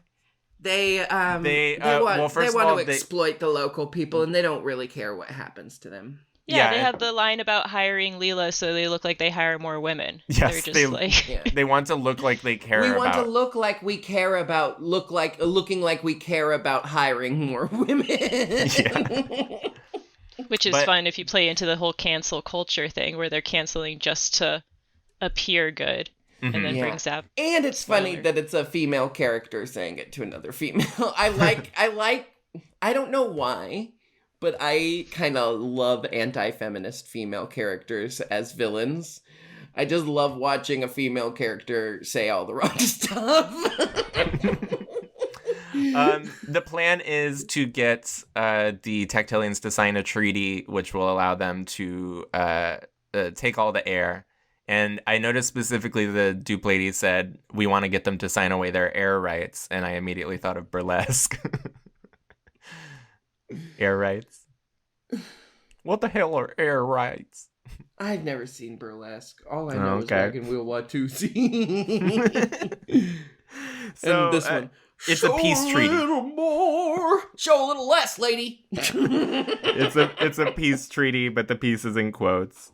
they well, first of want all, to they- exploit the local people, and they don't really care what happens to them. Yeah, they Yeah. have the line about hiring Leela so they look like they hire more women. Yes, They're just they- like Yeah. They want to look like they care We want about. to look like we care about looking like we care about hiring more women. which is But- fun if you play into the whole cancel culture thing where they're canceling just to appear good and then Yeah. bring Zapp. And it's funny Spoiler. that it's a female character saying it to another female. I don't know why, but I kind of love anti-feminist female characters as villains. I just love watching a female character say all the wrong stuff. The plan is to get the Tactilians to sign a treaty which will allow them to take all the air. And I noticed specifically the dupe lady said, "We want to get them to sign away their air rights." And I immediately thought of burlesque. Air rights? What the hell are air rights? I've never seen burlesque. All I know Okay. is Wagon Wheel Watusi. So, And this one. it's a peace Show treaty. a little more. Show a little less, lady. It's a peace treaty, but the peace is in quotes.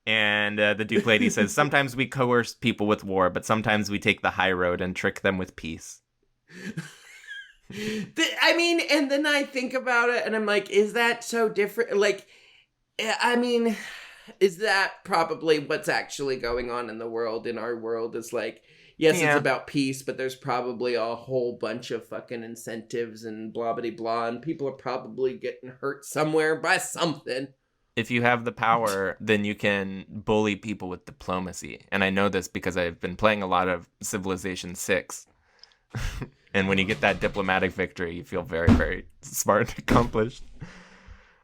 And the dupe lady says, "Sometimes we coerce people with war, but sometimes we take the high road and trick them with peace." And then I think about it and I'm like, is that so different? Like, I mean, is that probably what's actually going on in the world, in our world? Is like, yes, Yeah. it's about peace, but there's probably a whole bunch of fucking incentives and blah, blah, blah, and people are probably getting hurt somewhere by something. If you have the power, then you can bully people with diplomacy. And I know this because I've been playing a lot of Civilization 6. And when you get that diplomatic victory, you feel very, very smart and accomplished.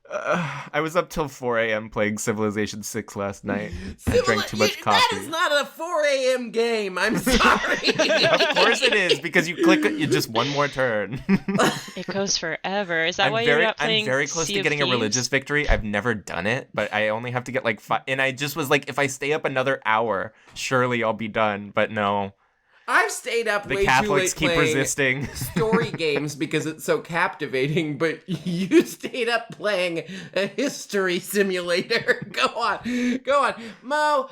I was up till 4 a.m. playing Civilization 6 last night. I drank too much coffee. That is not a 4 a.m. game. I'm sorry. Of course it is, because you click you just one more turn. It goes forever. Is that why I'm you're not playing I'm very close Sea to of getting a Thieves? religious victory. I've never done it, but I only have to get like 5. And I just was like, if I stay up another hour, surely I'll be done. But no. I've stayed up The way Catholics too late keep playing resisting. story games because it's so captivating, but you stayed up playing a history simulator. Go on. Mo,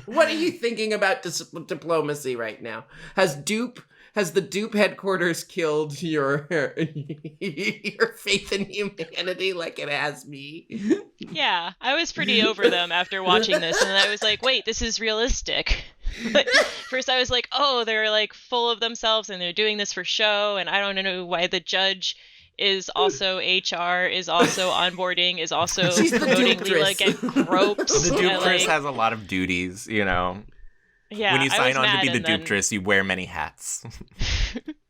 what are you thinking about diplomacy right now? Has the DOOP headquarters killed your faith in humanity like it has me? Yeah, I was pretty over them after watching this, and I was like, wait, this is realistic. But first I was like, oh, they're like full of themselves and they're doing this for show, and I don't know why the judge is also HR, is also onboarding, is also She's the promoting dooptress. Leela get groped. The Yeah, dooptress like, has a lot of duties, you know. yeah, When you I sign was on to mad, be the and then- dooptress, you wear many hats.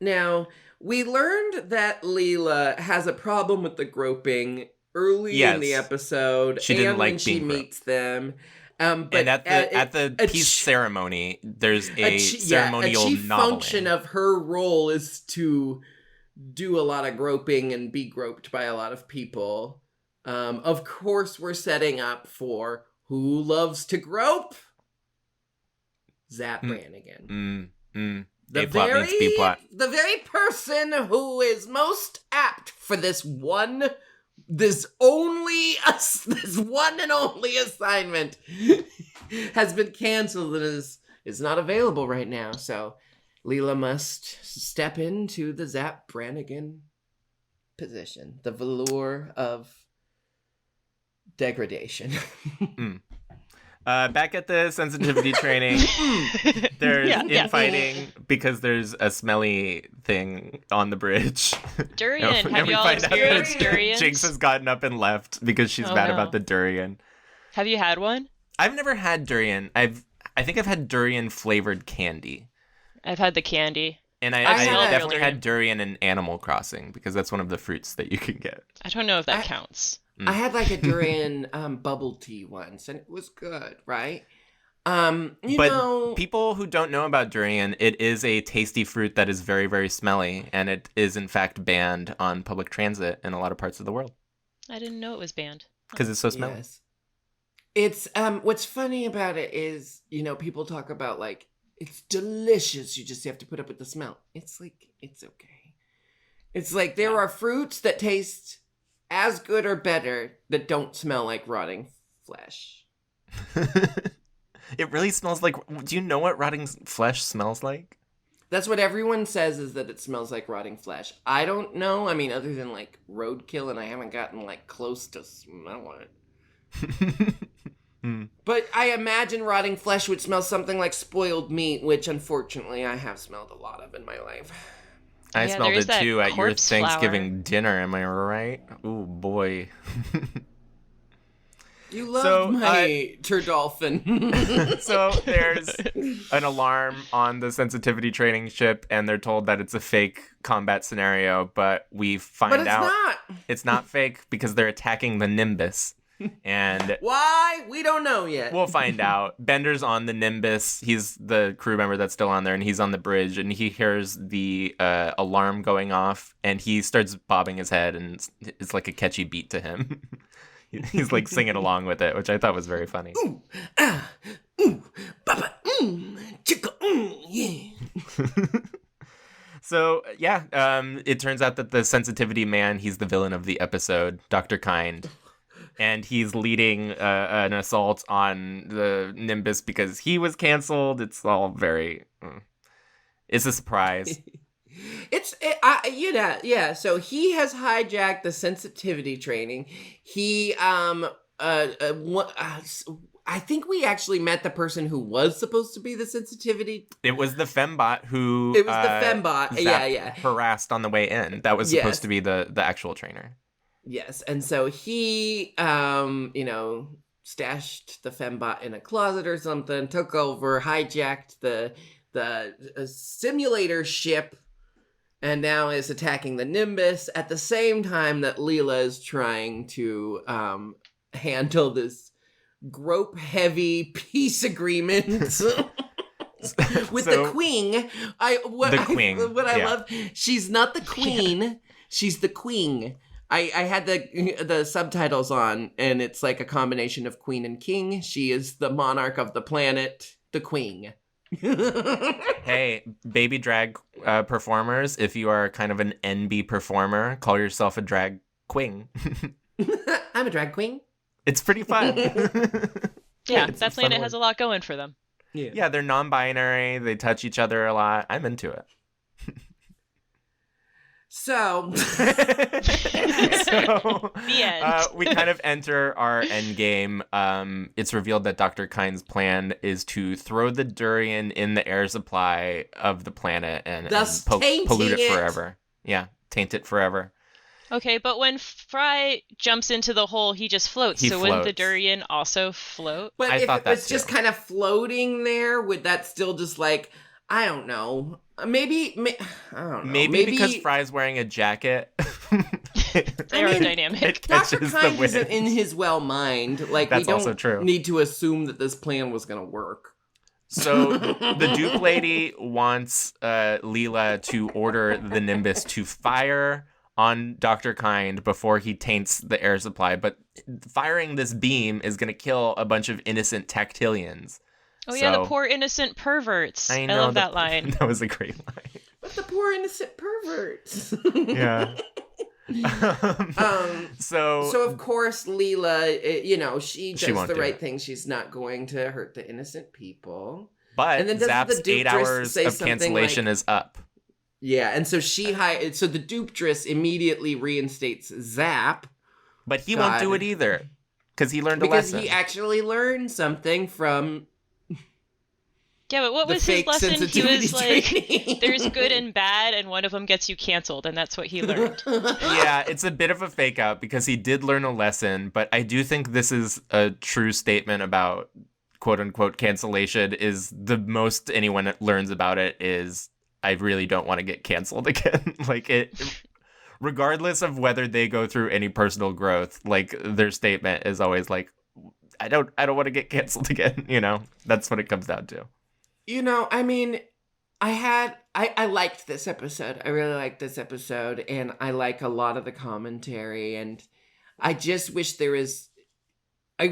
Now, we learned that Leela has a problem with the groping early in the Yes. episode. She didn't and like when she being groped. meets them. But And at the a peace ch- ceremony, there's a a ch- ceremonial a chief noveling. function of her role is to do a lot of groping and be groped by a lot of people. Of course, we're setting up for who loves to grope? Zapp Brannigan. The A-plot meets B-plot. The very person who is most apt for this one and only assignment has been canceled and is not available right now. So Leela must step into the Zapp Brannigan position, the velour of degradation. Back at the sensitivity training, there's Yeah. infighting because there's a smelly thing on the bridge. Durian. And Have we you all find out that experienced durians? Jinkx has gotten up and left because she's Oh, mad no. about the durian. Have you had one? I've never had durian. I think I've had durian flavored candy. I've had the candy. And I I had definitely durian. had durian in Animal Crossing because that's one of the fruits that you can get. I don't know if that counts. I had like a durian bubble tea once, and it was good, right? But People who don't know about durian, it is a tasty fruit that is very, very smelly, and it is in fact banned on public transit in a lot of parts of the world I didn't know it was banned. because it's so smelly. Yes. It's what's funny about it is, people talk about like it's delicious, you just have to put up with the smell. It's like it's okay. It's like there are fruits that taste as good or better that don't smell like rotting flesh. It really smells like. Do you know what rotting flesh smells like? That's what everyone says, is that it smells like rotting flesh. I don't know. I mean, other than like roadkill, and I haven't gotten like close to smell it. But I imagine rotting flesh would smell something like spoiled meat, which unfortunately I have smelled a lot of in my life. I Yeah, smelled there's it that too at your corpse Thanksgiving dinner. Am I right? Oh boy. You love So, my turdolphin. So there's an alarm on the sensitivity training ship, and they're told that it's a fake combat scenario, but we find But it's out not. it's not fake because they're attacking the Nimbus. And Why? We don't know yet. we'll find out. Bender's on the Nimbus. He's the crew member that's still on there, and he's on the bridge, and he hears the alarm going off, and he starts bobbing his head, and it's like a catchy beat to him. He's like singing along with it, which I thought was very funny. Ooh, baba, chicka, yeah. So, yeah, it turns out that the sensitivity man, he's the villain of the episode, Dr. Kind. And he's leading an assault on the Nimbus because he was canceled. It's all very... it's a surprise. Yeah. So he has hijacked the sensitivity training. He, I think we actually met the person who was supposed to be the sensitivity. It was the fembot who... It was the fembot. Zapp harassed on the way in. That was supposed Yes. to be the actual trainer. Yes, and so he, stashed the fembot in a closet or something, took over, hijacked the simulator ship, and now is attacking the Nimbus at the same time that Leela is trying to handle this grope-heavy peace agreement with the queen. What I yeah. love, she's not the queen, she's the queen. I had the subtitles on, and it's like a combination of queen and king. She is the monarch of the planet, the queen. Hey, baby drag performers, if you are kind of an NB performer, call yourself a drag queen. I'm a drag queen. It's pretty fun. Yeah, It's a that fun planet word. has a lot going for them. Yeah, they're non-binary. They touch each other a lot. I'm into it. So, So The end. we kind of enter our end game. It's revealed that Dr. Kind's plan is to throw the durian in the air supply of the planet and Thus pollute tainting it it. forever. Yeah, taint it forever. Okay, but when Fry jumps into the hole, he just floats. He so wouldn't the floats. durian also float? but I if thought it that was just too. kind of floating there, would that still just like, I don't know. Maybe I don't know. Maybe because Fry's wearing a jacket. Aerodynamic. It Dr. catches the Kind wind. isn't in his well mind. Like, That's we don't also true. need to assume that this plan was going to work. So the Duke lady wants Leela to order the Nimbus to fire on Dr. Kind before he taints the air supply, but firing this beam is going to kill a bunch of innocent tactilians. Oh yeah, the So- poor innocent perverts. I know love that line. That was a great line. But the poor innocent perverts. Yeah. So of course Leela, she does won't the do right it. thing. She's not going to hurt the innocent people. but and then doesn't Zapp's the Duke 8 just hours say of something cancellation like- is up. Yeah, and so so the Dooptress immediately reinstates Zapp But he won't do God. it either. Because he learned a because lesson. he actually learned something from Yeah, but what the was his fake lesson? He sensitivity was like, training. there's good and bad, and one of them gets you canceled, and that's what he learned. Yeah, it's a bit of a fake out because he did learn a lesson, but I do think this is a true statement about quote unquote cancellation. Is the most anyone learns about it is I really don't want to get canceled again. Like it regardless of whether they go through any personal growth, like their statement is always like I don't want to get canceled again, That's what it comes down to. I mean, I liked this episode. I really liked this episode, and I like a lot of the commentary, and I just wish there was a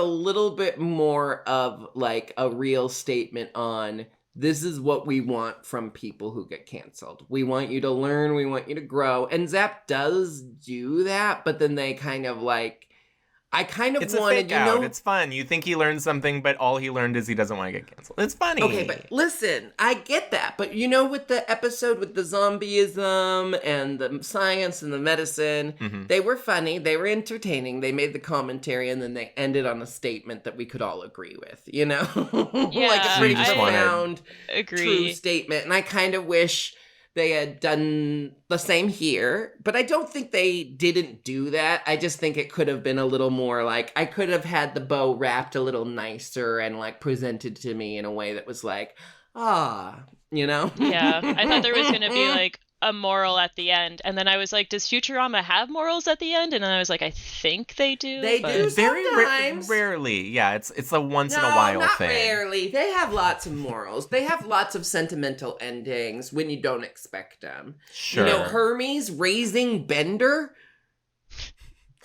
little bit more of like a real statement on this is what we want from people who get canceled. We want you to learn, we want you to grow. And Zapp does do that, but then they kind of like I kind of It's a wanted, fake out. It's fun. You think he learned something, but all he learned is he doesn't want to get canceled. It's funny. Okay, but listen, I get that. But with the episode with the zombieism and the science and the medicine, they were funny, they were entertaining, they made the commentary, and then they ended on a statement that we could all agree with, like a pretty I profound, Agree. true statement. And I kind of wish they had done the same here, but I don't think they didn't do that. I just think it could have been a little more like, I could have had the bow wrapped a little nicer and like presented to me in a way that was like, Yeah, I thought there was going to be like a moral at the end, and then I was like, does Futurama have morals at the end? And then I was like, I think they do. They but... do. Very Sometimes. rarely. Yeah, it's a once no, in a while not thing. rarely. They have lots of morals. They have lots of sentimental endings when you don't expect them. Sure. Hermes raising Bender.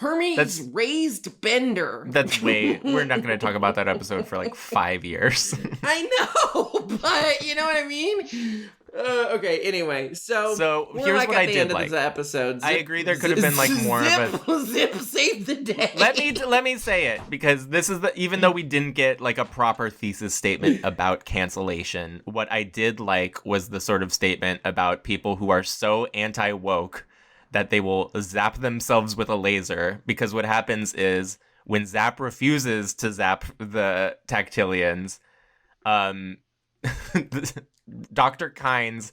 That's- raised Bender. That's we're not going to talk about that episode for like 5 years. I know, but you know what I mean? Okay, anyway, so here's we're like what at I the did end like. of this episode. I agree there could have been like more of a Zip saved the day. let me say it because this is even though we didn't get like a proper thesis statement about cancellation, what I did like was the sort of statement about people who are so anti-woke that they will zap themselves with a laser, because what happens is when Zapp refuses to zap the Tactilians, Dr. Kind's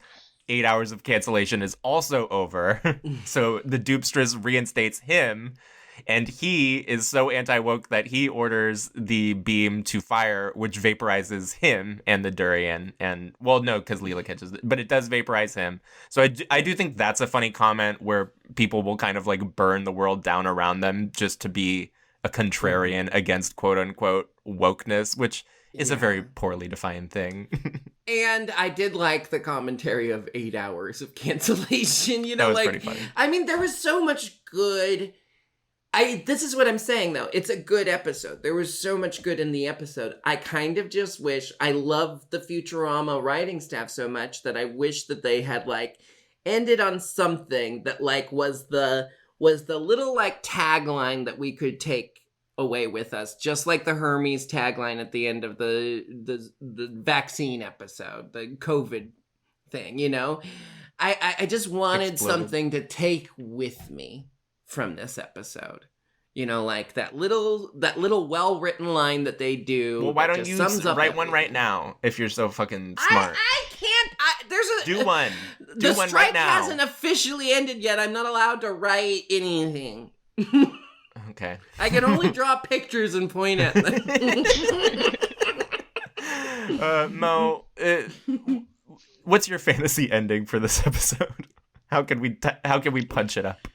8 hours of cancellation is also over. So the Doopstress reinstates him, and he is so anti-woke that he orders the beam to fire, which vaporizes him and the durian. And, well, no, because Leela catches it, but it does vaporize him. So I do think that's a funny comment where people will kind of like burn the world down around them just to be a contrarian against quote-unquote wokeness, which is a very poorly defined thing. And I did like the commentary of 8 hours of cancellation. That was pretty funny. I mean, there was so much good This is what I'm saying, though. It's a good episode. There was so much good in the episode. I kind of just wish, I love the Futurama writing staff so much that I wish that they had, like, ended on something that, like, was the little, like, tagline that we could take away with us, just like the Hermes tagline at the end of the vaccine episode, the COVID thing, you know? I just wanted Exploded. something to take with me from this episode. You know, like that little well-written line that they do. Well, why that don't just you sums up write one right everything. now if you're so fucking smart? I can't. Do one. The Do one strike right now. hasn't officially ended yet. I'm not allowed to write anything. Okay. I can only draw pictures and point at them. Mo, what's your fantasy ending for this episode? How can we punch it up?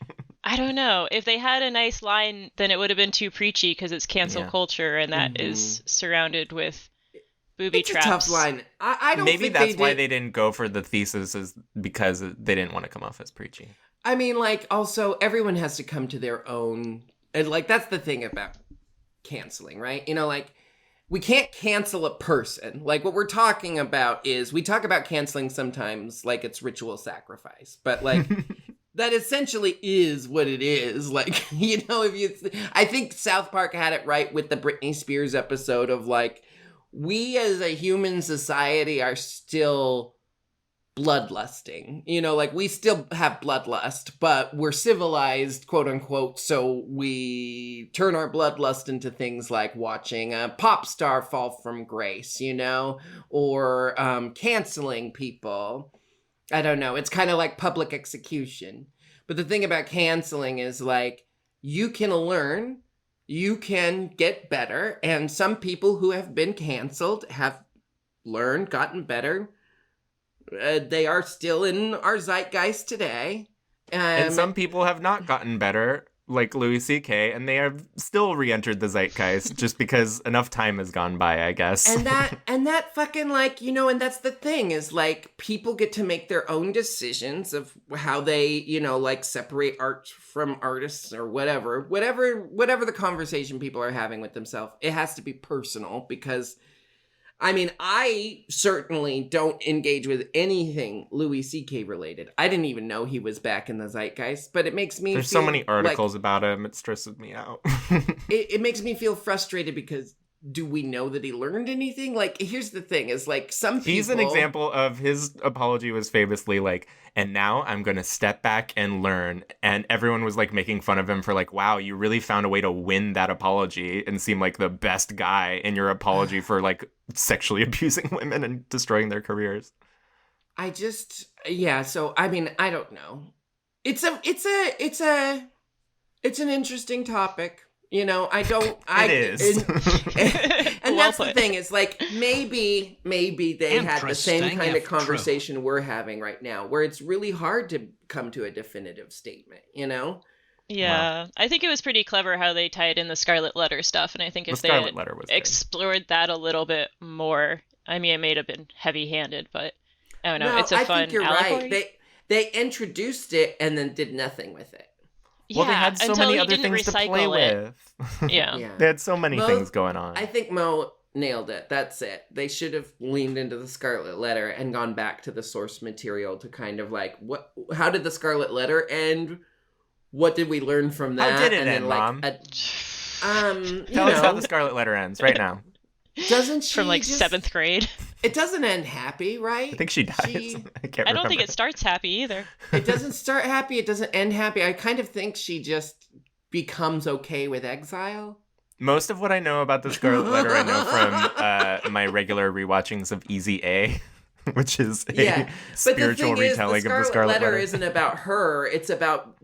I don't know. If they had a nice line, then it would have been too preachy because it's cancel Yeah. culture and that is surrounded with booby It's traps. a tough line. I don't Maybe think that's why did. they didn't go for the thesis, is because they didn't want to come off as preachy. I mean, like, also, everyone has to come to their own... And, like, that's the thing about canceling, right? You know, like, we can't cancel a person. Like, what we're talking about is... We talk about canceling sometimes like it's ritual sacrifice. But, like, that essentially is what it is. Like, you know, I think South Park had it right with the Britney Spears episode of, like, we as a human society are still... bloodlusting, you know, like we still have bloodlust, but we're civilized, quote unquote, so we turn our bloodlust into things like watching a pop star fall from grace, you know, or canceling people. I don't know, it's kind of like public execution. But the thing about canceling is, like, you can learn, you can get better, and some people who have been canceled have learned, gotten better. They are still in our zeitgeist today. And some people have not gotten better, like Louis C.K., and they have still re-entered the zeitgeist just because enough time has gone by, I guess. And that fucking, like, you know, and that's the thing is, like, people get to make their own decisions of how they, you know, like, separate art from artists or whatever the conversation people are having with themselves. It has to be personal because... I mean, I certainly don't engage with anything Louis C.K. related. I didn't even know he was back in the zeitgeist, but it makes me There's feel so many articles like, about him, it stresses me out. it makes me feel frustrated because do we know that he learned anything? Like, here's the thing, is like some people... He's an example of his apology was famously like, and now I'm going to step back and learn. And everyone was like making fun of him for like, wow, you really found a way to win that apology and seem like the best guy in your apology for like sexually abusing women and destroying their careers. So, I mean, I don't know. It's an interesting topic. You know, It is. And Well that's the put. thing, is like, maybe they had the same Interesting, kind of if true. conversation we're having right now, where it's really hard to come to a definitive statement, you know? Yeah, I think it was pretty clever how they tied in the Scarlet Letter stuff, and I think The if they Scarlet had Letter was good. explored that a little bit more, I mean, it may have been heavy-handed, but I don't know, it's a I fun think you're allegory. right. They introduced it and then did nothing with it. Well, they had so until many he other didn't things to play recycle it. with. Yeah. Yeah. They had so many Mo- things going on. I think Mo nailed it. That's it. They should have leaned into the Scarlet Letter and gone back to the source material to kind of like, how did the Scarlet Letter end? What did we learn from that? How did it and end, then, like, Mom? You Tell us how know, the Scarlet Letter ends right now. doesn't she From like just- 7th grade. It doesn't end happy, right? I think she dies. She- I can't I don't think remember. it starts happy either. It doesn't start happy. It doesn't end happy. I kind of think she just becomes okay with exile. Most of what I know about the Scarlet Letter I know from my regular rewatchings of Easy A, which is a Yeah, but the spiritual thing is, retelling of the Scarlet Letter. isn't about her. It's about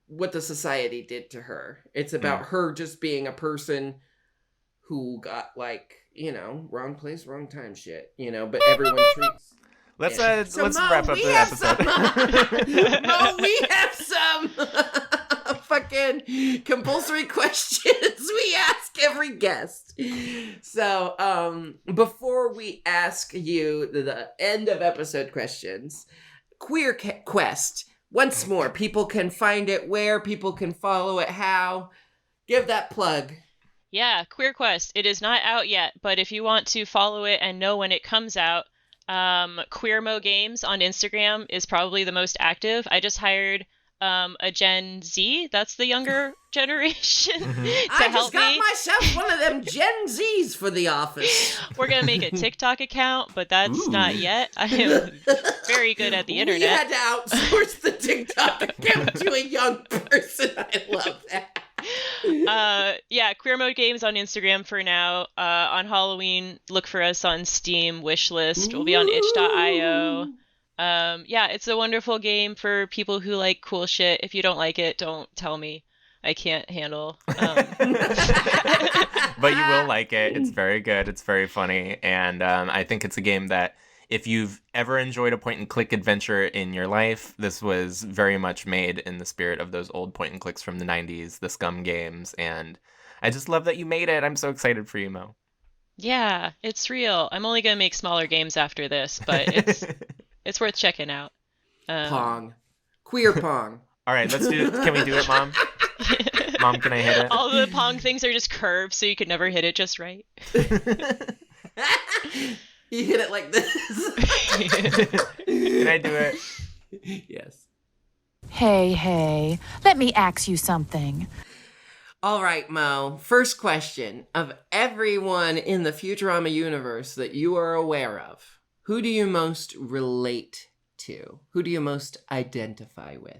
what the society did to her. It's about her just being a person who got, like, you know, wrong place, wrong time shit, you know, but everyone treats... Let's Yeah. So, let's Mo, wrap up we the have episode. Mo, we have some fucking compulsory questions we ask every guest. So, before we ask you the end of episode questions, Quest, once more, people can find it where, people can follow it how. Give that plug. Yeah, Queer Quest. It is not out yet, but if you want to follow it and know when it comes out, QueerMoGames on Instagram is probably the most active. I just hired a Gen Z, that's the younger generation, to I help just got me. myself one of them Gen Zs for the office. We're going to make a TikTok account, but that's not yet. I am very good at the We internet. had to outsource the TikTok account to a young person. I love that. Yeah, QueerMoGames on Instagram for now. On Halloween, look for us on Steam wishlist. We'll be on itch.io. Yeah, it's a wonderful game for people who like cool shit. If you don't like it, don't tell me. I can't handle. But you will like it. It's very good. It's very funny. And I think it's a game that if you've ever enjoyed a point-and-click adventure in your life, this was very much made in the spirit of those old point-and-clicks from the 90s, the Scum games. And I just love that you made it. I'm so excited for you, Mo. Yeah, it's real. I'm only gonna make smaller games after this, but it's worth checking out. Pong. Queer Pong. All right, let's do it. Can we do it, Mom? Mom, can I hit it? All the Pong things are just curved, so you could never hit it just right. You hit it like this. Can I do it? Yes. Hey, let me ask you something. All right, Mo. First question. Of everyone in the Futurama universe that you are aware of, who do you most relate to? Who do you most identify with?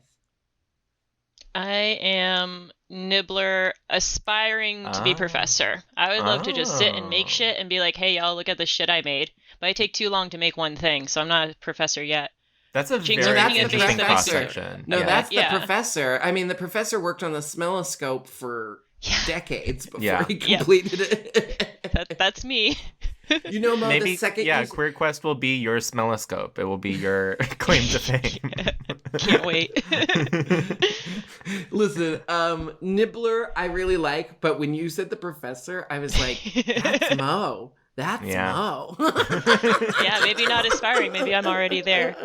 I am Nibbler, aspiring to be Professor. I would love to just sit and make shit and be like, hey, y'all, look at the shit I made. But I take too long to make one thing, so I'm not a professor yet. That's a Jinkx, very that's the interesting professor. cross-section. No, Yeah. that's the Yeah. professor. I mean, the professor worked on the smelloscope for decades before Yeah. he completed it. That's me. You know, Mo, Maybe, the second yeah, you... Queer Quest will be your smelloscope. It will be your claim to fame. Can't wait. Listen, Nibbler, I really like, but when you said the professor, I was like, that's Mo. That's Yeah. Mo. Yeah, maybe not aspiring. Maybe I'm already there.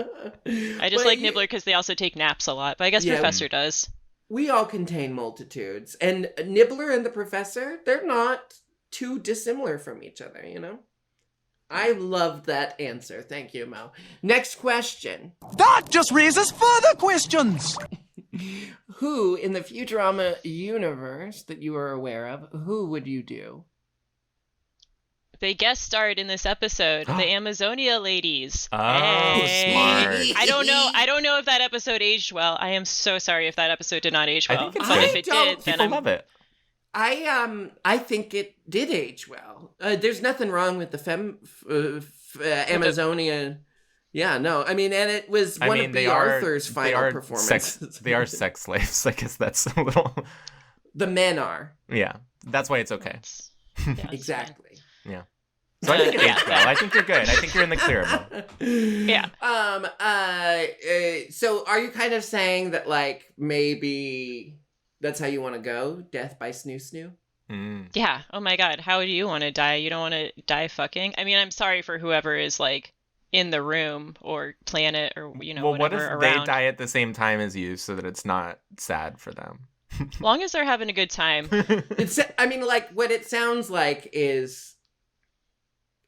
I just But like you- Nibbler because they also take naps a lot. But I guess Yeah. Professor does. We all contain multitudes, and Nibbler and the professor, they're not too dissimilar from each other, you know? I loved that answer. Thank you, Mo. Next question. That just raises further questions. Who in the Futurama universe that you are aware of, who would you do? They guest starred in this episode, the Amazonia ladies. Oh, Hey. smart. I don't know if that episode aged well. I am so sorry if that episode did not age I well. think it's But I if it don't- did, then People I'm love it. I think it did age well. There's nothing wrong with the Amazonia. Yeah, no. I mean, and it was one of B. Arthur's final performances. They are sex slaves. I guess that's a little. The men are. Yeah, that's why it's okay. yeah, it's Exactly. Yeah. So I think it Yeah. aged well. I think you're good. I think you're in the clear, Mo. Yeah. So are you kind of saying that, like, maybe that's how you want to go? Death by snoo snoo? Mm. Yeah. Oh my God. How do you want to die? You don't want to die fucking? I mean, I'm sorry for whoever is like in the room or planet or Well, what whatever if around. they die at the same time as you, so that it's not sad for them? As long as they're having a good time. It's. I mean, like, what it sounds like is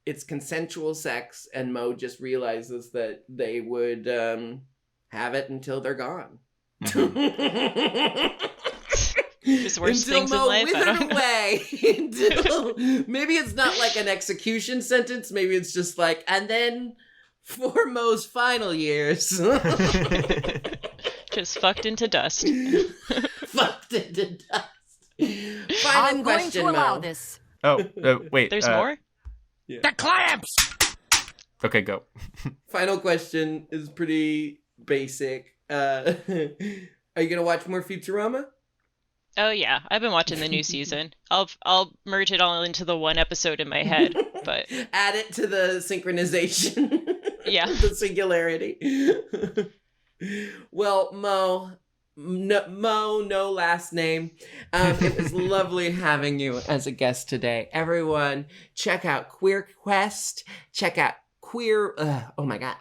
it's consensual sex, and Mo just realizes that they would have it until they're gone. Just worst Until things in Mo life. I withered don't know. away. Until maybe it's not like an execution sentence. Maybe it's just like, and then for Mo's final years, Just fucked into dust. fucked into dust. Final I'm going question, to allow Mo. this. Oh, wait. There's more? The clamps! Okay, go. Final question is pretty basic. Are you gonna watch more Futurama? Oh yeah, I've been watching the new season. I'll merge it all into the one episode in my head, but Add it to the synchronization. Yeah. The singularity. Well, Mo, no last name. It was lovely having you as a guest today. Everyone, check out Queer Quest. Check out Queer. Oh my God.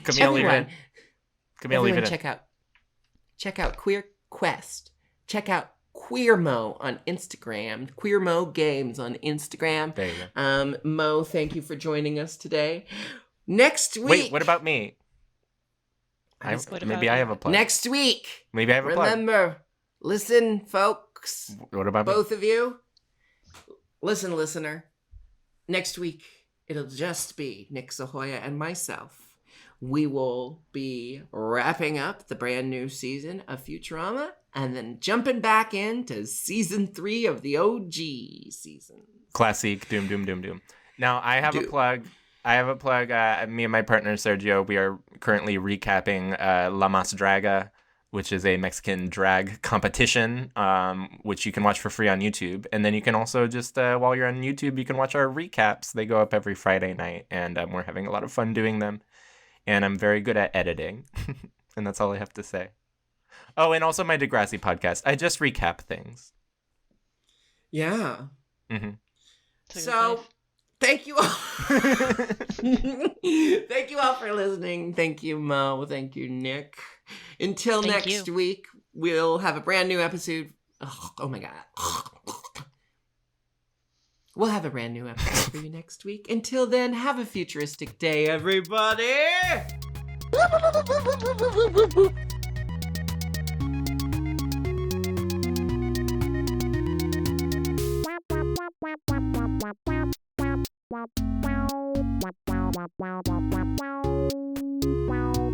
Camille, leave it in. Everyone, Camille, leave it in. check out Queer Quest. Check out QueerMo on Instagram. QueerMoGames on Instagram. There you go. Mo, thank you for joining us today. Next week. Wait, what about me? Maybe I have a plug. Next week. Maybe I have a plug. Remember, listen, folks. What about me? Both of you. Listen, listener. Next week, it'll just be Nick, Sahoyah, and myself. We will be wrapping up the brand new season of Futurama and then jumping back into season 3 of the OG season. Classic. Doom, doom, doom, doom. Now, I have a plug. Me and my partner, Sergio, we are currently recapping La Mas Draga, which is a Mexican drag competition, which you can watch for free on YouTube. And then you can also just, while you're on YouTube, you can watch our recaps. They go up every Friday night, and we're having a lot of fun doing them. And I'm very good at editing. And that's all I have to say. Oh, and also my Degrassi podcast. I just recap things. Yeah. Mm-hmm. So, thank you all. Thank you all for listening. Thank you, Mo. Thank you, Nick. Until next week, we'll have a brand new episode. Oh my God. We'll have a brand new episode for you next week. Until then, have a futuristic day, everybody. Wow.